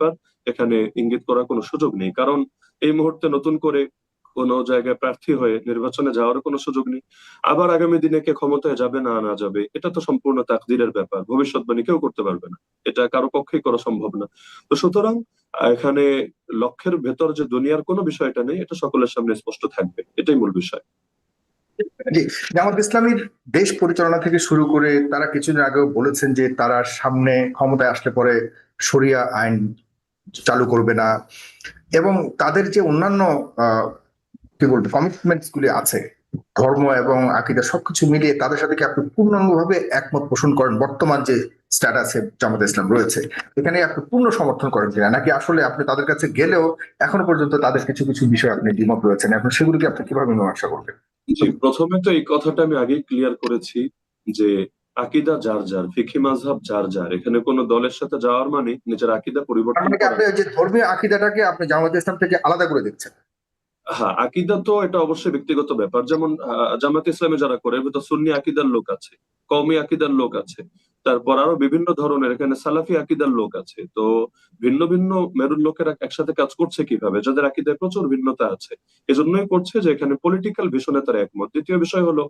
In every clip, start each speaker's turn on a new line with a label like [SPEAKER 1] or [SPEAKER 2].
[SPEAKER 1] ব্যাপার, এখানে ইঙ্গিত করার কোনো সুযোগ নেই। কারণ এই মুহূর্তে নতুন করে কোনো জায়গায় প্রার্থী হয়ে নির্বাচনে যাওয়ার কোনো সুযোগ নেই। আবার আগামী দিনে কে ক্ষমতায় যাবে না না যাবে, এটা তো সম্পূর্ণ তাকদিরের ব্যাপার, ভবিষ্যৎবাণী কেউ করতে পারবে না, এটা কারো পক্ষেই করা সম্ভব না। তো সুতরাং এখানে লক্ষ্যের ভেতর যে দুনিয়ার কোনো বিষয়টা নেই, এটা সকলের সামনে স্পষ্ট থাকবে, এটাই মূল বিষয়।
[SPEAKER 2] জি, জামাত ইসলামীর দেশ পরিচালনা থেকে শুরু করে তারা কিছুদিন আগেও বলেছেন যে তারা সামনে ক্ষমতায় আসলে পরে শরিয়া আইন চালু করবে না, এবং তাদের যে অন্যান্য আহ কি বলবো কমিটমেন্টস গুলি আছে, ধর্ম এবং আকীদা সবকিছু মিলিয়ে তাদের সাথে কি আপনি পূর্ণাঙ্গভাবে একমত পোষণ করেন? বর্তমান যে স্ট্যাটাসে জামাত ইসলাম রয়েছে এখানে আপনি পূর্ণ সমর্থন করেন কিনা, নাকি আসলে আপনি তাদের কাছে গেলেও এখনো পর্যন্ত তাদের কিছু কিছু বিষয় আপনি দ্বিমত রয়েছেন, এখন সেগুলিকে আপনি কিভাবে মীমাংসা করবেন?
[SPEAKER 1] জি, প্রথমে তো এই কথাটা আমি আগেই ক্লিয়ার করেছি যে আকীদা যার যার, ফিকহি মাযহাব যার যার, এখানে কোনো দলের সাথে যাওয়ার মানে নিজের আকীদা
[SPEAKER 2] তার
[SPEAKER 1] পরিবর্তন
[SPEAKER 2] মানে কি
[SPEAKER 1] করা
[SPEAKER 2] আপনি
[SPEAKER 1] না।
[SPEAKER 2] ওই যে ধর্মীয় আকীদাটাকে আপনি জামাত ইসলাম থেকে আলাদা করে দেখছেন?
[SPEAKER 1] হ্যাঁ, আকীদা তো এটা অবশ্যই ব্যক্তিগত ব্যাপার। যেমন জামাত ইসলামে যারা করে, এর ভিতর সুন্নি আকীদার লোক আছে, কওমি আকীদার লোক আছে, তারপর আরো বিভিন্ন ধরনের এখানে সালাফি আকীদার লোক আছে। তো ভিন্ন ভিন্ন মেরুর লোকেরা একসাথে কাজ করছে কিভাবে, যাদের আকীদায় প্রচুর ভিন্নতা আছে। এজন্যই করছে যে এখানে পলিটিক্যাল ভিশনে তারা একমত। দ্বিতীয় বিষয় হলো,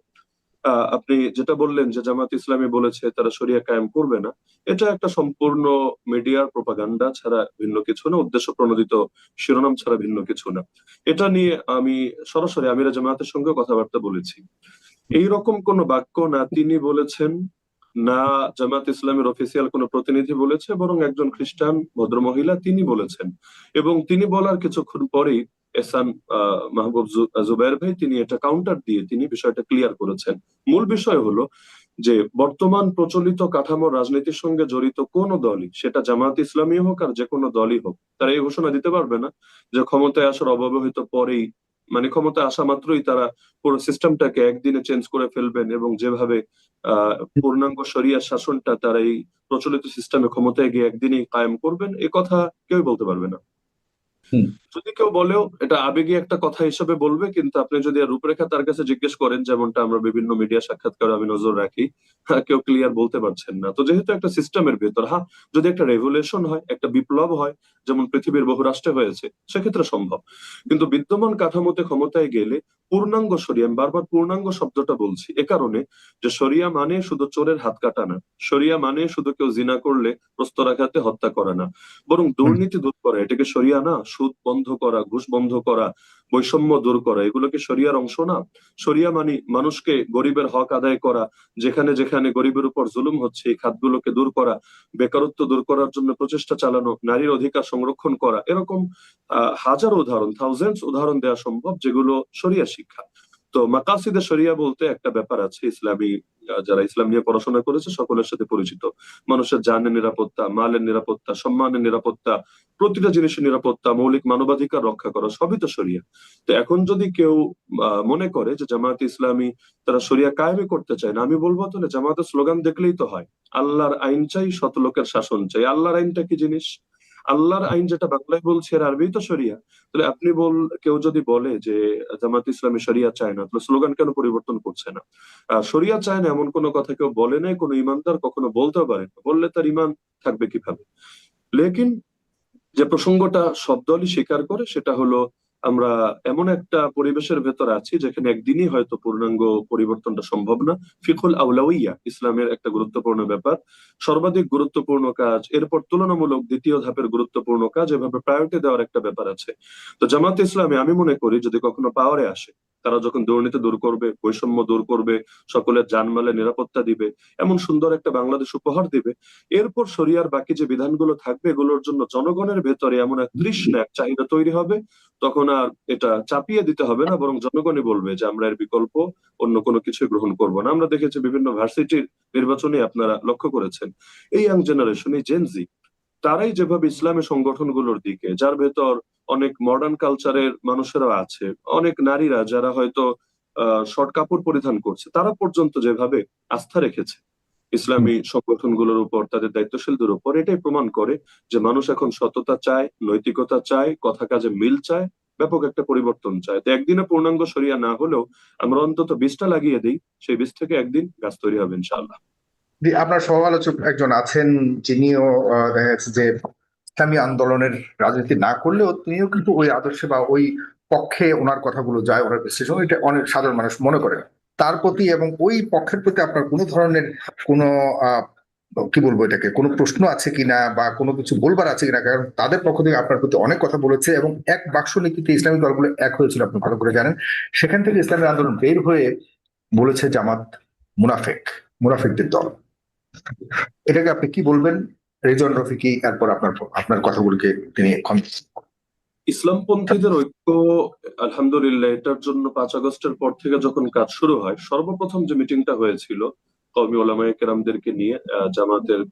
[SPEAKER 1] আপনি যেটা বললেন যে জামাত ইসলামী বলেছে তারা শরিয়া কায়েম করবে না, এটা একটা সম্পূর্ণ মিডিয়ার প্রোপাগান্ডা ছাড়া ভিন্ন কিছু না, উদ্দেশ্য প্রণোদিত শিরোনাম ছাড়া ভিন্ন কিছু না। এটা নিয়ে আমি সরাসরি আমিরা জামায়াতের সঙ্গে কথাবার্তা বলেছি। এইরকম কোনো বাক্য না তিনি বলেছেন, না জামাত ইসলামের অফিসিয়াল কোনো প্রতিনিধি বলেছে, বরং একজন খ্রিস্টান ভদ্রমহিলা তিনি বলেছেন। এবং তিনি বলার কিছুক্ষণ পরেই এহসান মাহবুব জুবাইর ভাই তিনি এটা কাউন্টার দিয়ে তিনি বিষয়টা ক্লিয়ার করেছেন। মূল বিষয় হলো যে বর্তমান প্রচলিত কাঠামোর রাজনীতির সঙ্গে জড়িত কোন দলই, সেটা জামাত ইসলামী হোক আর যে কোনো দলই হোক, তারা এই ঘোষণা দিতে পারবে না যে ক্ষমতায় আসার অব্যবহিত পরেই, মানে ক্ষমতায় আসা মাত্রই তারা পুরো সিস্টেমটাকে একদিনে চেঞ্জ করে ফেলবেন এবং যেভাবে পূর্ণাঙ্গ শরিয়া শাসনটা তারা এই প্রচলিত সিস্টেমে ক্ষমতায় গিয়ে একদিনেই কায়েম করবেন, এ কথা কেউ বলতে পারবে না।
[SPEAKER 2] হুম।
[SPEAKER 1] যদি কেউ বলেও এটা আবেগী একটা কথা হিসেবে বলবে, কিন্তু আপনি যদি আর রূপরেখা তার কাছে জিজ্ঞেস করেন, যেমনটা আমরা বিভিন্ন মিডিয়া সাক্ষাৎকারে আমি নজর রাখি, কেউ ক্লিয়ার বলতে পারছেন না। তো যেহেতু একটা সিস্টেমের ভেতর, হ্যাঁ, যদি একটা রেভলিউশন হয়, একটা বিপ্লব হয়, যেমন পৃথিবীর বহু রাষ্ট্রে হয়েছে, সেক্ষেত্রে সম্ভব। কিন্তু বিদ্যমান কাঠামোতে ক্ষমতায় গেলে পূর্ণাঙ্গ শরিয়া, আমি বারবার পূর্ণাঙ্গ শব্দটা বলছি এ কারণে যে শরিয়া মানে শুধু চোরের হাত কাটা না, শরিয়া মানে শুধু কেউ জিনা করলে প্রস্তরাঘাতে হত্যা করা না, বরং
[SPEAKER 2] হুম।
[SPEAKER 1] দুর্নীতি দূর করা। এটাকে শরিয়া না? সুদ বন্ধ করা, ঘুষ বন্ধ করা, বৈষম্য দূর করা, এগুলো কি শরিয়ার অংশ না? শরিয়া মানে মানুষকে গরিবের হক আদায় করা, যেখানে যেখানে গরিবের উপর জুলুম হচ্ছে এই খাতগুলোকে দূর করা, বেকারত্ব দূর করার জন্য প্রচেষ্টা চালানো, নারীর অধিকার সংরক্ষণ করা, এরকম হাজার উদাহরণ, থাউজেন্ডস উদাহরণ দেওয়া সম্ভব যেগুলো শরিয়া শিক্ষা। তো মাকাসিদে শরিয়া বলতে একটা ব্যাপার আছে, ইসলামী যারা ইসলাম নিয়ে পড়াশোনা করেছে সকলের সাথে পরিচিত। মানুষের জানের নিরাপত্তা, মালের নিরাপত্তা, সম্মানের নিরাপত্তা, প্রতিটা জিনিসের নিরাপত্তা, মৌলিক মানবাধিকার রক্ষা করা, সবই তো শরিয়া। তো এখন যদি কেউ মনে করে যে জামায়াত ইসলামী তারা শরিয়া কায়েমই করতে চায় না, আমি বলবো তাহলে জামায়াতের স্লোগান দেখলেই তো হয়, আল্লাহর আইন চাই, শত লোকের শাসন চাই। আল্লাহর আইনটা কি জিনিস? আল্লাহর আইন যেটা বাংলায় বলছে এর আরবি তো শরিয়া। তাহলে কেউ যদি বলে যে জামাত ইসলামী শরিয়া চায় না, তাহলে স্লোগান কেন পরিবর্তন করছে না? শরিয়া চায় না এমন কোনো কথা কেউ বলে নাই, কোনো ইমানদার কখনো বলতেও পারে না, বললে তার ইমান থাকবে কিভাবে? লেকিন যে প্রসঙ্গটা সব দলই স্বীকার করে সেটা হলো, আমরা এমন একটা পরিবেশের ভেতর আছি যেখানে একদিনই হয়তো পূর্ণাঙ্গ পরিবর্তনটা সম্ভব না। ফিকুল আউলাউইয়া ইসলামের একটা গুরুত্বপূর্ণ ব্যাপার, সর্বাধিক গুরুত্বপূর্ণ কাজ, এরপর তুলনামূলক দ্বিতীয় ধাপের গুরুত্বপূর্ণ কাজ, এভাবে প্রায়োরিটি দেওয়ার একটা ব্যাপার আছে। তো জামাত ইসলামী আমি মনে করি যদি কখনো পাওয়ারে আসে, তারা যখন দুর্নীতি দূর করবে, বৈষম্য দূর করবে, সকলের জানমালের নিরাপত্তা দিবে, এমন সুন্দর একটা বাংলাদেশ উপহার দিবে, এরপর শরিয়ার বাকি যে বিধানগুলো থাকবে এগুলোর জন্য জনগণের ভেতরে এমন এক তৃষ্ণা, এক চাহিদা তৈরি হবে, তখন আর এটা চাপিয়ে দিতে হবে না, বরং জনগণই বলবে যে আমরা এর বিকল্প অন্য কোনো কিছু গ্রহণ করব না। আমরা দেখেছি বিভিন্ন ভার্সিটির নির্বাচনে, আপনারা লক্ষ্য করেছেন, এই ইয়াং জেনারেশন, এই জেনজি, তারাই যেভাবে ইসলামী সংগঠনগুলোর দিকে, যার ভেতর অনেক মডার্ন কালচারের মানুষেরা আছে, অনেক নারীরা যারা হয়তো শর্ট কাপড় পরিধান করছে, তারা পর্যন্ত যেভাবে আস্থা রেখেছে ইসলামী সংগঠনগুলোর উপর, তাদের দায়িত্বশীলদের উপর, এটাই প্রমাণ করে যে মানুষ এখন সততা চায়, নৈতিকতা চায়, কথা কাজে মিল চায়, ব্যাপক একটা পরিবর্তন চায়। তো একদিনে পূর্ণাঙ্গ শরিয়া না হলেও আমরা অন্তত বীজটা লাগিয়ে দিই, সেই বীজ থেকে একদিন গাছ তৈরি হবে ইনশাআল্লাহ।
[SPEAKER 2] জি, আপনার সমালোচক একজন আছেন যিনিও দেখা যাচ্ছে যে ইসলামী আন্দোলনের রাজনীতি না করলেও তিনিও কিন্তু ওই আদর্শে বা ওই পক্ষে ওনার কথাগুলো যায়, ওনার বিশ্লেষণ, এটা অনেক সাধারণ মানুষ মনে করে। তার প্রতি এবং ওই পক্ষের প্রতি আপনার কোনো ধরনের কোনো আহ কি বলবো এটাকে, কোনো প্রশ্ন আছে কিনা বা কোনো কিছু বলবার আছে কিনা? কারণ তাদের পক্ষ থেকে আপনার প্রতি অনেক কথা বলেছে এবং এক বাক্স নীতিতে ইসলামী দলগুলো এক হয়েছিল, আপনি ভালো করে জানেন। সেখান থেকে ইসলামী আন্দোলন বের হয়ে বলেছে জামাত মুনাফেক, মুনাফিকদের দল। এটাকে আপনি কি বলবেন? রেজন রফিকি এরপর আপনার আপনার কথাগুলোকে তিনি
[SPEAKER 1] ইসলামপন্থীদের ঐক্য, আলহামদুলিল্লাহ, এটার জন্য 5 আগস্টের পর থেকে যখন কাজ শুরু হয়, সর্বপ্রথম যে মিটিংটা হয়েছিল কওমি ওলামায়ে কেরামদেরকে নিয়ে জামাতের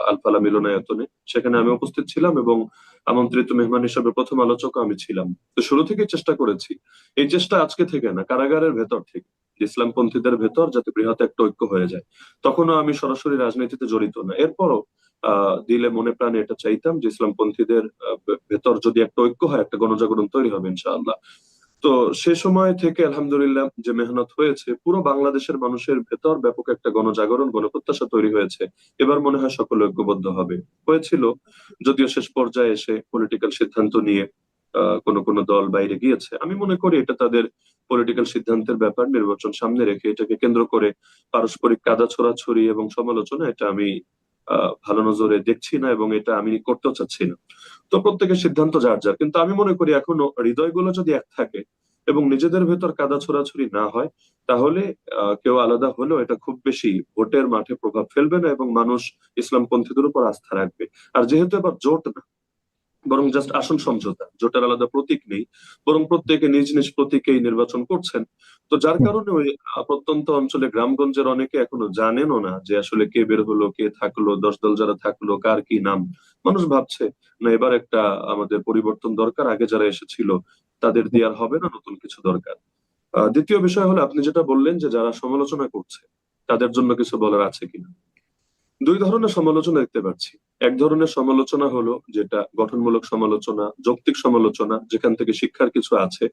[SPEAKER 1] আলফালা মিলনায়তনে, সেখানে আমি উপস্থিত ছিলাম এবং আমন্ত্রিত মেহমান হিসেবে প্রথম আলোচক আমি ছিলাম। তো শুরু থেকে চেষ্টা করেছি, এই চেষ্টা আজকে থেকে না, কারাগারের ভেতর থেকে, যে ইসলামপন্থীদের ভেতর যাতে বৃহৎ একটা ঐক্য হয়ে যায়। তখনও আমি সরাসরি রাজনীতিতে জড়িত না, এরপরও দিলে মনে প্রাণে এটা চাইতাম যে ইসলামপন্থীদের ভেতর যদি একটা ঐক্য হয়, একটা গণজাগরণ তৈরি হবে ইনশাআল্লাহ। তো সে সময় থেকে আলহামদুলিল্লাহ যে মেহনত হয়েছে, পুরো বাংলাদেশের মানুষের ভেতর ব্যাপক একটা গণজাগরণ, গণপ্রত্যাশা তৈরি হয়েছে। এবার মনে হয় সকলে ঐক্যবদ্ধ হবে। হয়েছিল, যদিও শেষ পর্যায়ে এসে পলিটিক্যাল সিদ্ধান্ত নিয়ে কোন কোন দল বাইরে গিয়েছে। আমি মনে করি এটা তাদের পলিটিক্যাল সিদ্ধান্তের ব্যাপার। নির্বাচন সামনে রেখে এটাকে কেন্দ্র করে পারস্পরিক কাদা ছোড়াছড়ি এবং সমালোচনা, এটা আমি ভালো নজরে দেখছি না এবং এটা আমি করতেও চাচ্ছি না। তো প্রত্যেকের সিদ্ধান্ত যার যার, কিন্তু আমি মনে করি এখনো হৃদয়গুলো যদি এক থাকে এবং নিজেদের ভেতর কাদা ছোড়াছুড়ি না হয়, তাহলে কেউ আলাদা হলেও এটা খুব বেশি ভোটের মাঠে প্রভাব ফেলবে না এবং মানুষ ইসলামপন্থীদের উপর আস্থা রাখবে। আর যেহেতু এবার জোট না, বরং জাস্ট আসন সমঝোতা, জোটের আলাদা প্রতীক নেই, বরং প্রত্যেকে নিজ নিজ প্রতীকেই নির্বাচন করছেন। তো যার কারণে ওই প্রত্যন্ত অঞ্চলে গ্রামগঞ্জের অনেকে এখনো জানেনও না যে আসলে কে বের হলো, কে থাকলো, 10 দল যারা থাকলো কার কি নাম। মানুষ ভাবছে না এবার একটা আমাদের পরিবর্তন দরকার, আগে যারা এসেছিল তাদের দিয়ে আর হবে না, নতুন কিছু দরকার। দ্বিতীয় বিষয় হলো আপনি যেটা বললেন যে যারা সমালোচনা করছে তাদের জন্য কিছু বলার আছে কিনা। দুই ধরনের সমালোচনা দেখতে পাচ্ছি। এক ধরনের সমালোচনা হলো যেটা গঠনমূলক সমালোচনা, যৌক্তিক সমালোচনা, যেখান থেকে শিক্ষার কিছু আছে।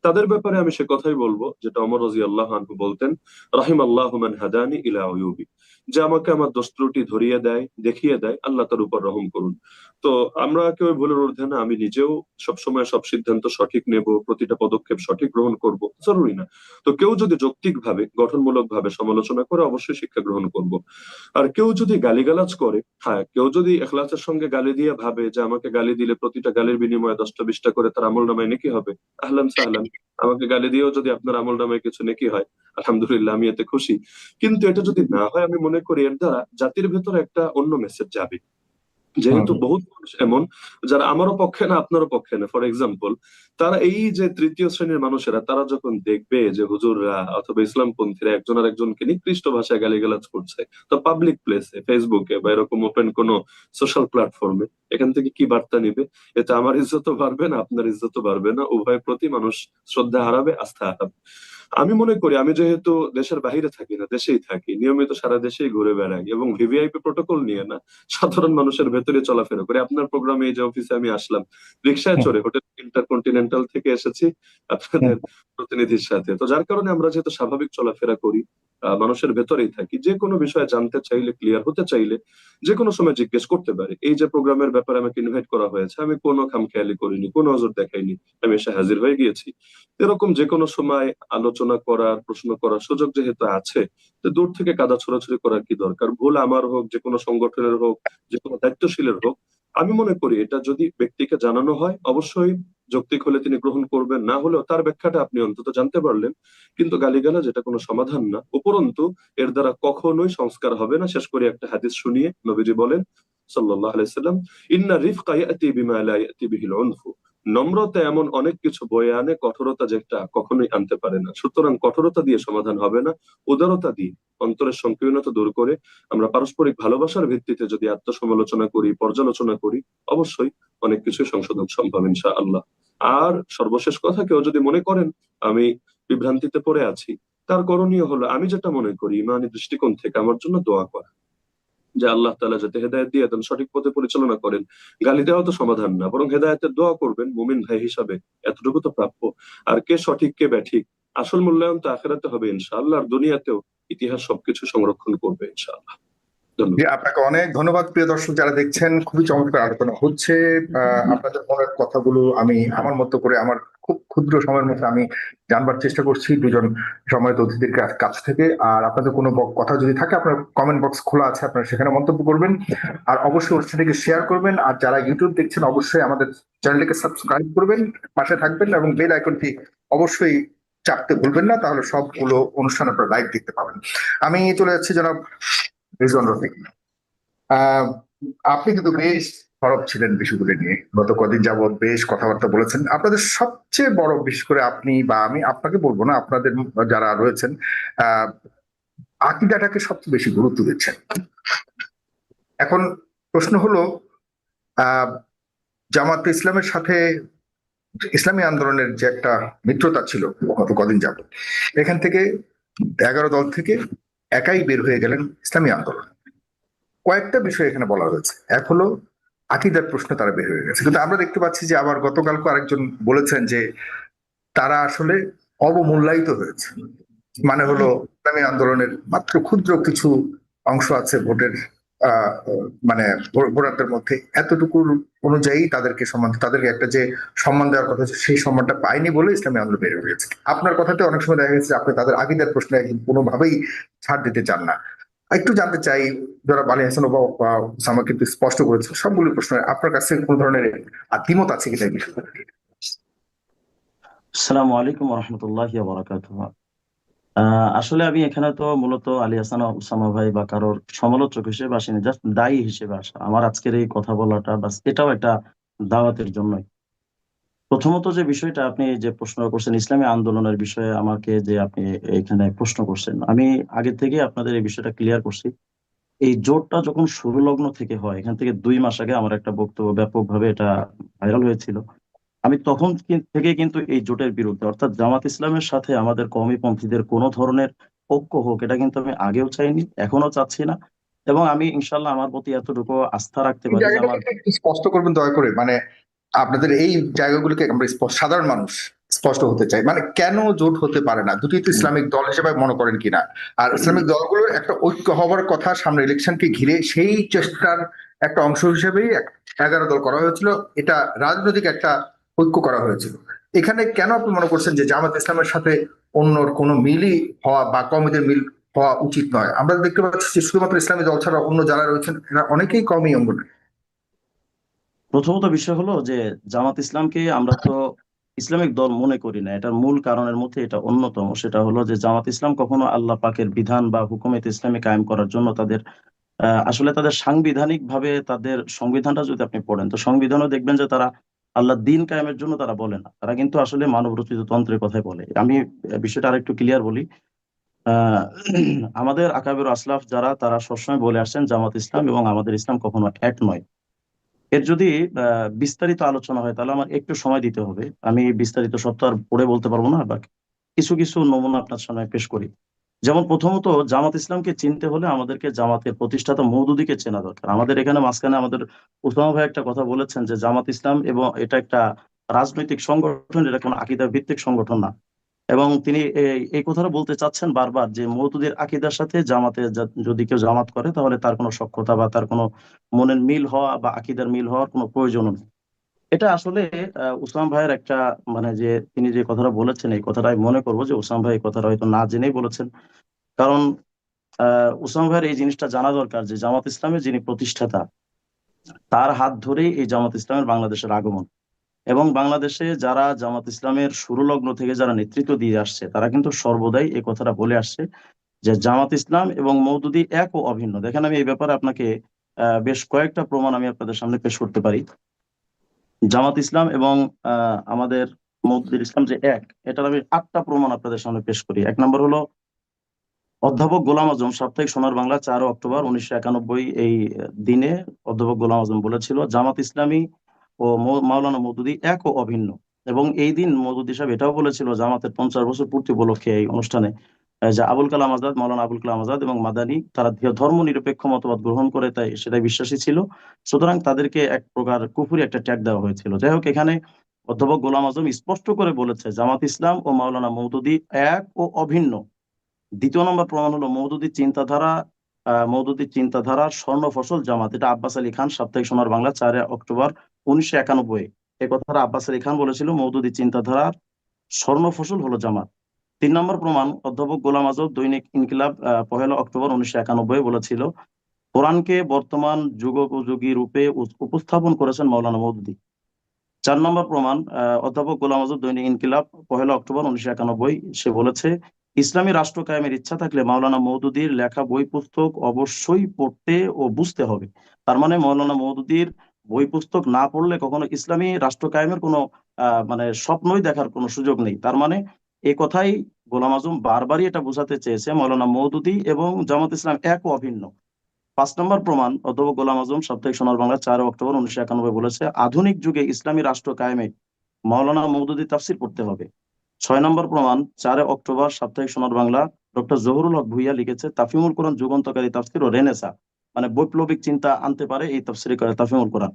[SPEAKER 1] তাদের ব্যাপারে আমি সে কথাই বলবো যেটা ওমর রাদিয়াল্লাহু আনহু বলতেন, রাহিম আল্লাহু মান হাদানি ইলা উয়ুবি, যে আমাকে আমার দোষ ত্রুটি ধরিয়ে দেয়, দেখিয়ে দেয়, আল্লাহ তার উপর রহম করুন। তো আমরা কেউ ভুলের ঊর্ধ্বে না, আমি নিজেও সবসময় সব সিদ্ধান্ত সঠিক নেব, প্রতিটা পদক্ষেপ সঠিক গ্রহণ করব, জরুরি না। তো কেউ যদি যৌক্তিক ভাবে, গঠনমূলক ভাবে সমালোচনা করে, অবশ্যই শিক্ষা গ্রহণ করব। আর কেউ যদি গালিগালাজ করে, হ্যাঁ, কেউ যদি এখলাসের সঙ্গে গালি দিয়ে ভাবে যে আমাকে গালি দিলে প্রতিটা গালির বিনিময়ে 10টা 20টা করে তার আমল নামায় নেকি হবে, আহলান সাহলান। আমাকে গালি দিয়েও যদি আপনার আমল নামায় কিছু নেকি হয়, আলহামদুলিল্লাহ, আমি এতে খুশি। কিন্তু এটা যদি না হয়, আমি মনে করি এর দ্বারা জাতির ভেতরে একটা অন্য মেসেজ যাবে। যেহেতু বহুত মানুষ এমন যারা আমারও পক্ষে না আপনারও পক্ষে না, ফর এক্সাম্পল, তারা এই যে তৃতীয় শ্রেণীর মানুষেরা, তারা যখন দেখবে যে হুজুররা অথবা ইসলামপন্থীরা একজন আর একজনকে নিকৃষ্ট ভাষায় গালিগালাজ করছে, তো পাবলিক প্লেসে, ফেসবুকে বা এরকম ওপেন কোন সোশ্যাল প্ল্যাটফর্মে, এখান থেকে কি বার্তা নিবে? এতে আমার ইজ্জতও বাড়বে না, আপনার ইজ্জতও বাড়বে না, উভয় প্রতি মানুষ শ্রদ্ধা হারাবে, আস্থা হারাবে। আমি মনে করি, আমি যেহেতু দেশের বাইরে থাকি না, দেশেই থাকি, নিয়মিত সারা দেশেই ঘুরে বেড়াই এবং ভিভিআইপি প্রোটোকল নিয়ে না, সাধারণ মানুষের ভেতরে চলাফেরা করি। আপনার প্রোগ্রামে এই যে অফিসে আমি আসলাম, রিক্সায় চড়ে হোটেল ইন্টারকন্টিনেন্টাল থেকে এসেছি আপনাদের প্রতিনিধির সাথে। তো যার কারণে আমরা যেহেতু স্বাভাবিক চলাফেরা করি, মানুষের ভেতরেই থাকি, যে কোনো বিষয়ে জানতে চাইলে, ক্লিয়ার হতে চাইলে যে কোনো সময় জিজ্ঞেস করতে পারি। এই যে প্রোগ্রামের ব্যাপারে আমাকে ইনভাইট করা হয়েছে, আমি কোনো খামখেয়ালি করিনি, কোনো নজর দেখাইনি, আমি এসে হাজির হয়ে গিয়েছি। এরকম যে কোনো সময় আলোচনা করার, প্রশ্ন করার সুযোগ যেহেতু আছে, তো দূর থেকে কাদা ছোড়াছুড়ি করার কি দরকার? ভুল আমার হোক, যে কোনো সংগঠনের হোক, যে কোনো দায়িত্বশীলের হোক, আমি মনে করি এটা যদি ব্যক্তিকে জানানো হয়, অবশ্যই যৌক্তিক হলে তিনি গ্রহণ করবেন, না হলেও তার ব্যাখ্যাটা আপনি অন্তত জানতে পারলেন। কিন্তু গালিগালাজ এটা কোনো সমাধান না, উপরন্তু এর দ্বারা কখনোই সংস্কার হবে না। শেষ করে একটা হাদিস শুনিয়ে নবীজি বলেন সাল্লাল্লাহু আলাইহি সাল্লাম, ইন্না রিফকা ইয়াতি বিমা লা ইয়াতি বিহিল উনফু, নম্রতা এমন অনেক কিছু বয়ে আনে, কঠোরতা যেটা কখনোই আনতে পারে না। সুতরাং কঠোরতা দিয়ে সমাধান হবে না, উদারতা দিয়ে, অন্তরের সংকীর্ণতা দূর করে আমরা পারস্পরিক ভালোবাসার ভিত্তিতে যদি আত্মসমালোচনা করি, পর্যালোচনা করি, অবশ্যই অনেক কিছুই সংশোধন সম্ভব ইনশাআল্লাহ। আর সর্বশেষ কথা, কেউ যদি মনে করেন আমি বিভ্রান্তিতে পড়ে আছি, তার করণীয় হলো, আমি যেটা মনে করি ইমানি দৃষ্টিকোণ থেকে, আমার জন্য দোয়া করা, যে আল্লাহ তাআলা যাতে হেদায়েত দিয়ে দেন, সঠিক পথে পরিচালনা করেন। গালি দেওয়া তো সমাধান না, বরং হেদায়েতের দোয়া করবেন, মুমিন ভাই হিসাবে এতটুকু তো প্রাপ্য। আর কে সঠিক কে ব্যাঠিক, আসল মূল্যায়ন তো আখিরাতে হবে ইনশাআল্লাহ, আর দুনিয়াতেও ইতিহাস সবকিছু সংরক্ষণ করবে ইনশাআল্লাহ।
[SPEAKER 2] জি,
[SPEAKER 1] ধন্যবাদ।
[SPEAKER 2] আপনাকে অনেক ধন্যবাদ। প্রিয় দর্শক যারা দেখছেন, খুবই চমৎকার আলোচনা হচ্ছে। আপনাদের মনের কথাগুলো আমি আমার মতো করে, আমার খুব ক্ষুদ্র সময়ের মধ্যে আমি জানবার চেষ্টা করছি দুজন সম্মানিত অতিথির কাছ থেকে। আর আপনাদের কোনো কথা যদি থাকে, আপনার কমেন্ট বক্স খোলা আছে, আপনারা সেখানে মন্তব্য করবেন। আর অবশ্যই অনুষ্ঠানটিকে শেয়ার করবেন। আর যারা ইউটিউব দেখছেন, অবশ্যই আমাদের চ্যানেলটিকে সাবস্ক্রাইব করবেন, পাশে থাকবেন এবং বেল আইকনটি অবশ্যই চাপতে ভুলবেন না, তাহলে সবগুলো অনুষ্ঠান আপনারা লাইভ দেখতে পাবেন। আমি চলে যাচ্ছি জনাব রিজওয়ান রফিক। আহ আপনি কিন্তু বেশ সরব ছিলেন বিষয়গুলো নিয়ে, গত কদিন যাবৎ বেশ কথাবার্তা বলেছেন। আপনাদের সবচেয়ে বড়, বিশেষ করে আপনি বা আমি আপনাকে বলবো না, আপনাদের যারা রয়েছেন আহ আকিদাটাকে সবচেয়ে বেশি গুরুত্ব দিচ্ছেন। এখন প্রশ্ন হলো, আহ জামাত ইসলামের সাথে ইসলামী আন্দোলনের যে একটা মিত্রতা ছিল গত কদিন যাবৎ, এখান থেকে 11 দল থেকে একাই বের হয়ে গেলেন ইসলামী আন্দোলন। কয়েকটা বিষয় এখানে বলা হয়েছে। এক হলো আকিদার প্রশ্ন, তারা বের হয়ে গেছে, কিন্তু আমরা দেখতে পাচ্ছি যে আবার গতকালকে আরেকজন বলেছেন যে তারা আসলে অবমূল্যায়িত হয়েছে। মানে হলো ইসলামী আন্দোলনের মাত্র ক্ষুদ্র কিছু অংশ আছে ভোটের, আহ মানে ভোটারদের মধ্যে, এতটুকুর অনুযায়ী তাদেরকে সম্মান, তাদেরকে একটা যে সম্মান দেওয়ার কথা ছিল, সেই সম্মানটা পায়নি বলে ইসলামী আন্দোলন বের হয়ে গেছে। আপনার কথাতে অনেক সময় দেখা গেছে যে আপনি তাদের আকিদার প্রশ্নে একদম কোনোভাবেই ছাড় দিতে চান না। একটু জানতে চাই, যারা বালী হাসান বা ওসামা কিন্তু স্পষ্ট করেছে সবগুলো প্রশ্ন, আপনার কাছে কোন ধরনের দ্বিমত আছে কিনা এই বিষয়ে?
[SPEAKER 3] আসসালামু আলাইকুম রহমতুল্লাহি বারাকাতুহ। আসলে আমি এখানে তো মূলত আলী হাসান ওসামা ভাই বা কারোর সমালোচক হিসেবে আসিনি, জাস্ট দায়ী হিসেবে আসা। আমার আজকের এই কথা বলাটা বাস এটাও একটা দাওয়াতের জন্যই। প্রথমত যে বিষয়টা আপনি যে প্রশ্ন করছেন ইসলামী আন্দোলনের বিষয়ে, আমাকে যে আপনি এখানে প্রশ্ন করছেন, আমি আগে থেকে আপনাদের এই বিষয়টা ক্লিয়ার করছি। এই জোটটা যখন শুরু লগ্ন থেকে হয়, এখান থেকে 2 মাস আগে আমার একটা বক্তব্য ব্যাপকভাবে এটা ভাইরাল হয়েছিল। আমি তখন থেকে কিন্তু এই জোটের বিরুদ্ধে, অর্থাৎ জামাত ইসলামের সাথে আমাদের কওমিপন্থীদের কোনো ধরনের ঐক্য হোক, এটা কিন্তু আমি আগেও চাইনি, এখনো চাচ্ছি না। এবং আমি ইনশাল্লাহ আমার প্রতি এতটুকু আস্থা রাখতে
[SPEAKER 2] এই
[SPEAKER 3] পারি যে
[SPEAKER 2] জায়গাটাকে
[SPEAKER 3] আমার
[SPEAKER 2] একটু স্পষ্ট করবেন দয়া করে, মানে আপনাদের এই জায়গাগুলোকে আমরা সাধারণ মানুষ স্পষ্ট হতে চাই, মানে কেন জোট হতে পারে না? দুটি তো ইসলামিক দল হিসেবে মনে করেন কিনা? আর ইসলামিক দলগুলোর একটা ঐক্য হওয়ার কথা সামনে ইলেকশনকে ঘিরে, সেই চেষ্টার একটা অংশ হিসেবেই 11 দল করা হয়েছিল। এটা রাজনৈতিক একটা ঐক্য করা হয়েছিল। এখানে কেন আপনি মনে করছেন যে জামাত ইসলামের সাথে অন্যর কোনো মিলই হওয়া বা কওমিদের মিল হওয়া উচিত নয়? আমরা দেখতে পাচ্ছি যে শুধুমাত্র ইসলামী দল ছাড়া অন্য যারা রয়েছেন এরা অনেকেই কওমি অঙ্গ।
[SPEAKER 3] প্রথমত বিষয় হলো যে জামাত ইসলামকে আমরা তো ইসলামিক দল মনে করি না। এটার মূল কারণের মধ্যে এটা অন্যতম, সেটা হলো যে জামাত ইসলাম কখনো আল্লাহ পাকের বিধান বা হুকুমত ইসলামী কায়েম করার জন্য তাদের আসলে তাদের সাংবিধানিক ভাবে তাদের সংবিধানটা যদি আপনি পড়েন, তো সংবিধানও দেখবেন যে তারা আল্লাহ দিন কায়েমের জন্য তারা বলে না, তারা কিন্তু আসলে মানব রচিত তন্ত্রের কথাই বলে। আমি বিষয়টা আরেকটু ক্লিয়ার বলি। আহ আমাদের আকাবের আসলাফ যারা, তারা সবসময় বলে আসছেন জামাত ইসলাম এবং আমাদের ইসলাম কখনো এক নয়। এর যদি বিস্তারিত আলোচনা হয় তাহলে আমার একটু সময় দিতে হবে, আমি বিস্তারিত সব তো আর পড়ে বলতে পারবো না, বা কিছু কিছু নমুনা আপনার সামনে পেশ করি। যেমন প্রথমত, জামাত ইসলামকে চিনতে হলে আমাদেরকে জামাতের প্রতিষ্ঠাতা মওদুদীকে চেনা দরকার। আমাদের এখানে মাঝখানে আমাদের উসামা ভাই একটা কথা বলেছেন যে জামাত ইসলাম এবং এটা একটা রাজনৈতিক সংগঠন, এটা কোনো আকীদা ভিত্তিক সংগঠন না। এবং তিনি এই কথাটা বলতে চাচ্ছেন বারবার যে মওদুদের আকীদার সাথে জামাতে যদি কেউ জামাত করে তাহলে তার কোনো সখ্যতা বা তার কোনো মনের মিল হওয়া বা আকীদার মিল হওয়ার কোনো প্রয়োজন নেই। এটা আসলে উসমান ভাইয়ের একটা, মানে যে তিনি যে কথাটা বলেছেন, এই কথাটা আমি মনে করবো যে উসমান ভাই এই কথাটা হয়তো না জেনেই বলেছেন। কারণ উসমান ভাইয়ের এই জিনিসটা জানা দরকার যে জামাত ইসলামের যিনি প্রতিষ্ঠাতা, তার হাত ধরেই এই জামাত ইসলামের বাংলাদেশের আগমন। এবং বাংলাদেশে যারা জামাত ইসলামের শুরু লগ্ন থেকে যারা নেতৃত্ব দিয়ে আসছে, তারা কিন্তু সর্বদাই এই কথাটা বলে আসছে যে জামাত ইসলাম এবং মওদুদি এক ও অভিন্ন। দেখেন, আমি এই ব্যাপারে আপনাকে বেশ কয়েকটা প্রমাণ আমি আপনাদের সামনে পেশ করতে পারি। জামাত ইসলাম এবং আমাদের মওদুদুল ইসলাম যে এক, এটার আমি 8টা প্রমাণ আপনাদের সামনে পেশ করি। 1 নম্বর হলো অধ্যাপক গোলাম আজম সাপ্তাহিক সোনার বাংলা 4 অক্টোবর 1991 এই দিনে অধ্যাপক গোলাম আজম বলেছিল জামাত ইসলামী ও মাওলানা মওদুদি এক ও অভিন্ন। এবং এই দিন মওদুদি সাহেব এটাও বলেছিল জামাতের 50 বছর পূর্তি উপলক্ষে এই অনুষ্ঠানে যে আবুল কালাম আজাদ, মাওলানা আবুল কালাম আজাদ এবং মাদানী, তারা ধর্ম নিরপেক্ষ মতবাদ গ্রহণ করে, তাই সেটাই বিশ্বাসী ছিল। সুতরাং তাদেরকে এক প্রকার কুফরি একটা ট্যাগ দেওয়া হয়েছিল। যাই হোক, এখানে অধ্যাপক গোলাম আজম স্পষ্ট করে বলেছে জামাত ইসলাম ও মাওলানা মওদুদি এক ও অভিন্ন। 2য় নম্বর প্রমাণ হলো মওদুদির চিন্তাধারা মওদুদী চিন্তাধারার স্বর্ণ ফসল জামাত। এটা আব্বাস আলী খান, সাপ্তাহিক সোনার বাংলা, 4 অক্টোবর 1991। এই কথাটা আব্বাস আলী খান বলেছিল, মওদুদী চিন্তাধারার স্বর্ণ ফসল হলো জামাত। 3 নম্বর প্রমাণ, অধ্যাপক গোলাম আজম, দৈনিক ইনকিলাব, 1 অক্টোবর 1991 বলেছিল, কোরআনকে বর্তমান যুগোপযোগী রূপে উপস্থাপন করেছেন মাওলানা মওদুদী। 4 নম্বর প্রমাণ, অধ্যাপক গোলাম আজম, দৈনিক ইনকিলাব, 1 অক্টোবর 1991, সে বলেছে, ইসলামী রাষ্ট্র কায়েমের ইচ্ছা থাকলে মাওলানা মওদুদীর লেখা বই পুস্তক অবশ্যই পড়তে ও বুঝতে হবে। তার মানে মাওলানা মওদুদীর বই পুস্তক না পড়লে কখনো ইসলামী রাষ্ট্র কায়েমের কোনো মানে স্বপ্নই দেখার কোনো সুযোগ নেই। তার মানে এই কথাই গোলাম আজম বারবারই এটা বোঝাতে চেয়েছে, মাওলানা মওদুদী এবং জামাত ইসলাম এক ও অভিন্ন। 5 নম্বর প্রমাণ, অধ্যাপক গোলাম আজম, সাপ্তাহিক সোনার বাংলা, 4 অক্টোবর 1991 বলেছে, আধুনিক যুগে ইসলামী রাষ্ট্র কায়েমে মাওলানা মওদুদী তাফসির পড়তে হবে। 6 নম্বর প্রমাণ, 4 অক্টোবর, সাপ্তাহিক সোনার বাংলা, ডক্টর জহুরুল হক ভুইয়া লিখেছে, তাফহিমুল কোরআন যুগান্তকারী তাফসির ও রেনেসা, মানে বৈপ্লবিক চিন্তা আনতে পারে এই তাফসিরে করে তাফহিমুল কোরআন।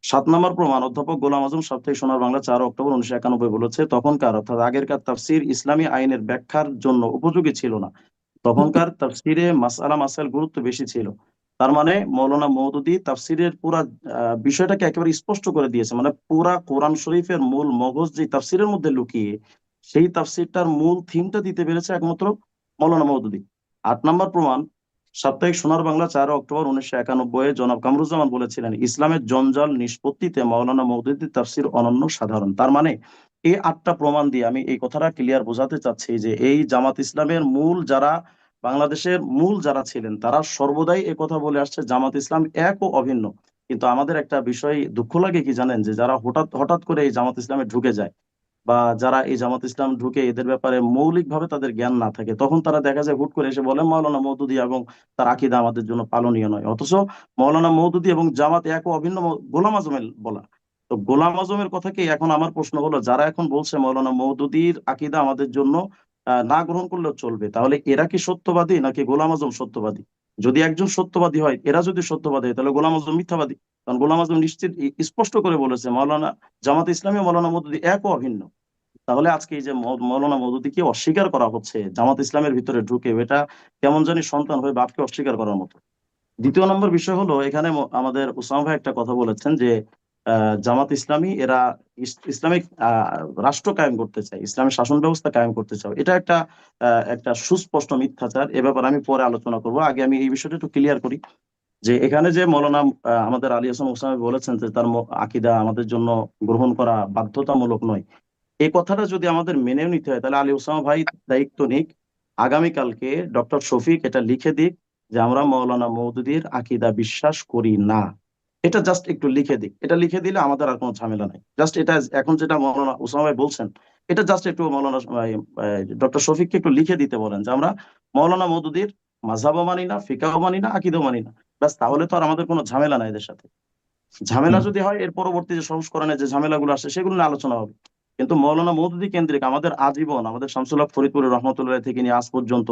[SPEAKER 3] 7 নম্বর প্রমাণ, অধ্যাপক গোলাম আজম, সাপ্তাহিক সোনার বাংলা, 4 অক্টোবর 1991 বলেছে, তখনকার অর্থাৎ আগেরকার তাফসির ইসলামী আইনের ব্যাখ্যার জন্য উপযোগী ছিল না, তখনকার তাফসিরে মাসআলা মাসাইল গুরুত্ব বেশি ছিল। তার মানে মৌলানা মওদুদী তাফসিরের পুরা বিষয়টাকে একেবারে স্পষ্ট করে দিয়েছে, মানে পুরা কোরআন শরীফের মূল মগজ যে তাফসিরের মধ্যে লুকিয়ে, সেই তাফসিরটার মূল থিমটা দিতে পেরেছে একমাত্র মৌলানা মওদুদী। 8 নম্বর প্রমাণ, সাপ্তাহিক সোনার বাংলা, 4 অক্টোবর 1991, জনাব কামরুজ্জামান বলেছিলেন, ইসলামের জঞ্জাল নিষ্পত্তিতে মাওলানা মওদুদী তাফসির অনন্য সাধারণ। তার মানে এই 8টা প্রমাণ দিয়ে আমি এই কথাটা ক্লিয়ার বোঝাতে চাচ্ছি যে এই জামাত ইসলামের মূল যারা, বাংলাদেশের মূল যারা ছিলেন, তারা সর্বদাই এ কথা বলে আসছে, জামাত ইসলাম এক ও অভিন্ন। কিন্তু আমাদের একটা বিষয় দুঃখ লাগে কি জানেন, যে যারা হঠাৎ হঠাৎ করে এই জামাত ইসলামে ঢুকে যায়, বা যারা এই জামাত ইসলাম ঢুকে এদের ব্যাপারে মৌলিকভাবে তাদের জ্ঞান না থাকে, তখন তারা দেখা যায় হুট করে এসে বলে মাওলানা মওদুদী এবং তার আকীদা আমাদের জন্য পালনীয় নয়। অথচ মাওলানা মওদুদী এবং জামাত এক ও অভিন্ন। গোলাম আজমের বলা, তো গোলাম আজমের কথাকে এখন আমার প্রশ্ন হলো, যারা এখন বলছে মাওলানা মওদুদীর আকীদা আমাদের জন্য না গ্রহণ করলেও চলবে, তাহলে এরা কি সত্যবাদী নাকি গোলাম আজম সত্যবাদী? যদি একজন সত্যবাদী হয়, এরা যদি সত্যবাদী হয়, তাহলে গোলাম আজম মিথ্যাবাদী। কারণ গোলাম আজম নিশ্চিত স্পষ্ট করে বলেছে মাওলানা, জামাত ইসলামী ও মাওলানা মওদুদী এক ও অভিন্ন। তাহলে আজকে এই যে মৌলানা মওদুদীকে অস্বীকার করা হচ্ছে জামাত ইসলামের ভিতরে ঢুকে, এটা কেমন জানি সন্তান হয়ে বাপকে অস্বীকার করার মতো। 2 নম্বর বিষয় হলো, এখানে আমাদের উসামা ভাই একটা কথা বলেছেন যে জামাত ইসলামী এরা ইসলামিক রাষ্ট্র কায়েম করতে চায়, ইসলামের শাসন ব্যবস্থা কায়েম করতে চায়। এটা একটা সুস্পষ্ট মিথ্যাচার। এ ব্যাপারে আমি পরে আলোচনা করব, আগে আমি এই বিষয়টা একটু ক্লিয়ার করি যে এখানে যে মৌলানা আমাদের আলী হাসান ওসামা বলেছেন যে তার আকীদা আমাদের জন্য গ্রহণ করা বাধ্যতামূলক নয়, এই কথাটা যদি আমাদের মেনেও নিতে হয়, তাহলে আলী ওসামা ভাই দায়িত্ব নিক, আগামীকালকে ডক্টর শফিক এটা লিখে দিক যে আমরা মাওলানা মওদুদীর আকীদা বিশ্বাস করি না। এটা জাস্ট একটু লিখে দিক, এটা লিখে দিলে আমাদের আর কোনো ঝামেলা নাই। জাস্ট এটা এখন যেটা মাওলানা ওসামা ভাই বলছেন, এটা জাস্ট একটু মাওলানা ডক্টর শফিককে একটু লিখে দিতে বলেন যে আমরা মাওলানা মওদুদীর মাযহাবও মানি না, ফিকহও মানি না, আকীদাও মানি না। ব্যাস, তাহলে তো আর আমাদের কোনো ঝামেলা নাই এদের সাথে। ঝামেলা যদি হয়, এর পরবর্তী যে সংস্করণে যে ঝামেলাগুলো আসে সেগুলো নিয়ে আলোচনা হবে। কিন্তু মৌলানা মওদুদী কেন্দ্রিক আমাদের আজীবন, আমাদের শামসুল হক ফরিদপুরের রহমতুল্লাহ থেকে নিয়ে আজ পর্যন্ত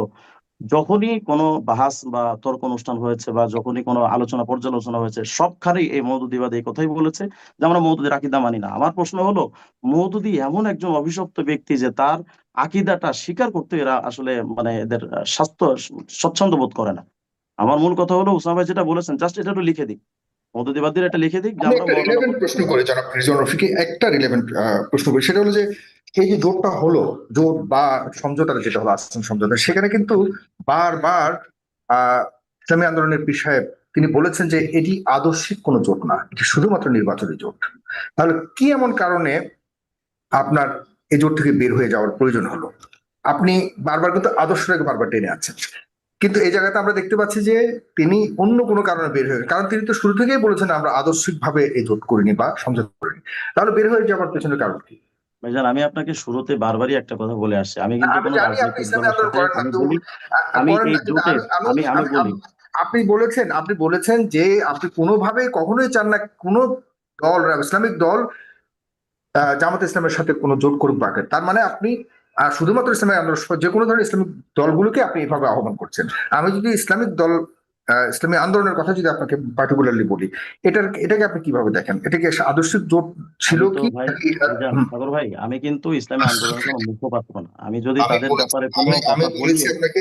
[SPEAKER 3] যখনই কোনো বাহাস বা তর্ক অনুষ্ঠান হয়েছে বা যখনই কোনো আলোচনা পর্যালোচনা হয়েছে, সবখানেই এই মওদুদীবাদী এই কথাই বলেছে যে আমরা মওদুদীর আকীদা মানি না। আমার প্রশ্ন হলো, মওদুদী এমন একজন অভিশপ্ত ব্যক্তি যে তার আকীদাটা স্বীকার করতে এরা আসলে মানে এদের স্বচ্ছন্দ বোধ করে না। আমার মূল কথা হলো, উসামা ভাই যেটা বলেছেন, জাস্ট এটা একটু লিখে দিক, মওদুদীবাদীরা এটা লিখে দিক যে
[SPEAKER 2] আমি
[SPEAKER 3] আমরা
[SPEAKER 2] একটা
[SPEAKER 3] মৌলানা
[SPEAKER 2] রিলেভেন্ট প্রশ্ন করি জনাব রিজওয়ান রফিকে, একটা রিলেভেন্ট প্রশ্ন করি, সেটা হলো যে এই যে জোটটা হলো, জোট বা সমঝোতা যেটা হলো, আসছেন সমঝোতা, সেখানে কিন্তু বারবার ইসলামী আন্দোলনের পীর সাহেব তিনি বলেছেন যে এটি আদর্শিক কোনো জোট না, এটি শুধুমাত্র নির্বাচনী জোট। তাহলে কি এমন কারণে আপনার এই জোট থেকে বের হয়ে যাওয়ার প্রয়োজন হলো? আপনি বারবার কিন্তু আদর্শটাকে বারবার টেনে আছেন, কিন্তু এই জায়গাতে আমরা দেখতে পাচ্ছি যে তিনি অন্য কোনো কারণে বের হয়ে, কারণ তিনি তো শুরু থেকেই বলেছেন আমরা আদর্শিক ভাবে এই জোট করিনি বা সমঝোতা করিনি। তাহলে বের হয়ে যাওয়ার পেছনের কারণ কি?
[SPEAKER 3] ভাইজান, আমি আপনাকে শুরুতে বারবারই একটা কথা বলে আসছি, আমি
[SPEAKER 2] না,
[SPEAKER 3] কিন্তু
[SPEAKER 2] আমি
[SPEAKER 3] কোনো
[SPEAKER 2] জানি আপনি
[SPEAKER 3] রাজনৈতিক
[SPEAKER 2] ইসলামী
[SPEAKER 3] দলের
[SPEAKER 2] আন্দোলন
[SPEAKER 3] সাথে,
[SPEAKER 2] করেন না,
[SPEAKER 3] আমি
[SPEAKER 2] তো
[SPEAKER 3] বলি, আমি
[SPEAKER 2] করেন
[SPEAKER 3] এই
[SPEAKER 2] না, কিন্তু
[SPEAKER 3] জোটের,
[SPEAKER 2] আমি
[SPEAKER 3] আমি আমি বলি,
[SPEAKER 2] আপনি বলেছেন যে আপনি কোনোভাবেই কখনোই চান না কোনো দল, ইসলামিক দল জামাত ইসলামের সাথে কোনো জোট করুক বা আগে। তার মানে আপনি শুধুমাত্র ইসলামিক আন্দোলন যে কোনো ধরনের ইসলামিক দলগুলোকে আপনি এভাবে আহ্বান করছেন। আমি যদি ইসলামিক দল ইসলামী আন্দোলনের কথা যদি আপনাকে পার্টিকুলারলি বলি, এটাকে আপনি কিভাবে দেখেন? এটা কি আদর্শিক জোট ছিল
[SPEAKER 3] আমি তো
[SPEAKER 2] কি
[SPEAKER 3] ভাই,
[SPEAKER 2] নাকি?
[SPEAKER 3] ভাইজান সাগর ভাই, আমি কিন্তু ইসলামী আন্দোলনের কোনো মুখপাত্র না। আমি যদি
[SPEAKER 2] আমি
[SPEAKER 3] তাদের
[SPEAKER 2] বলেছি,
[SPEAKER 3] ব্যাপারে কোনো
[SPEAKER 2] আমি
[SPEAKER 3] কথা বলি,
[SPEAKER 2] বলেছি আপনাকে